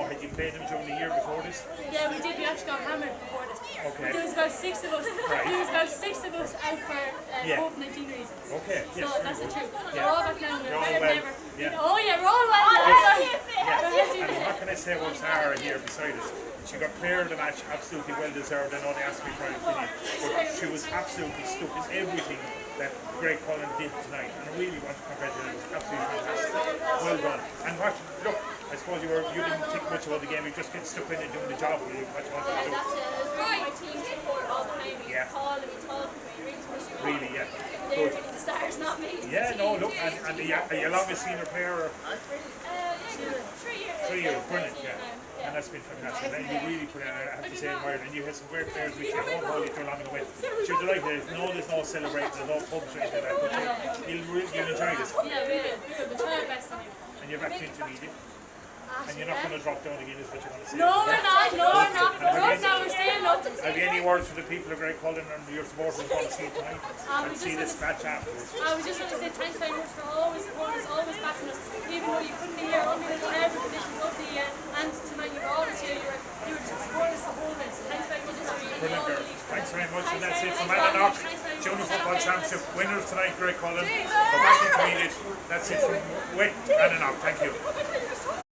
A: had you played them during the year before this?
D: Yeah, we did. We actually got hammered before this.
A: Okay.
D: There was about 6 of us.
A: Right.
D: There was about 6 of us out for COVID-19 reasons.
A: Okay.
D: So that's the truth.
A: Yeah.
D: We're all back now. We're better than ever.
A: Yeah.
D: Oh yeah, we're all well.
A: Yeah. And what can I say about Sarah here beside us? She got player of the match, absolutely well deserved. I know they asked me for an opinion, but she was absolutely stuck in everything that Graiguecullen did tonight, and I really want to congratulate her. It was absolutely fantastic. Well done. And look, I suppose you didn't think much about the game. You just get stuck in and doing the job. What you wanted to do.
E: That's it. It was really my team support all the time. We call and we talk and we really push them.
A: Really, yeah.
E: They're really the stars, not me.
A: Yeah, no, look, and are you longest senior player? Or?
E: Yeah, 3 years.
A: 3 years, brilliant,
E: Yeah.
A: yeah. And that's been fantastic. And you really put in, I have to say, admired. And you had some great players which you won't hold you too long in the way. So you're delighted. There's no celebrating, there's no pubs or anything like that. But you'll enjoy this.
D: Yeah, we'll try our best on it.
A: And you're back to intermediate. And you're not going to drop down again, is what you're going to say.
D: No, we're not. We're staying up.
A: Have you any words for the people of Graiguecullen and your supporters who want to see it tonight? And see this match afterwards?
D: I was just going to say thanks very much for always supporting us, always backing us. Even though you couldn't be here, only in every conditions of the and tonight you were always here. You were supporting us the whole day. So thanks very much.
A: Brilliant, girl. Thanks very much. And that's it from Annanock Junior Football Championship winners tonight, Graiguecullen. We're back in intermediate. That's it from Annanock. Thank you.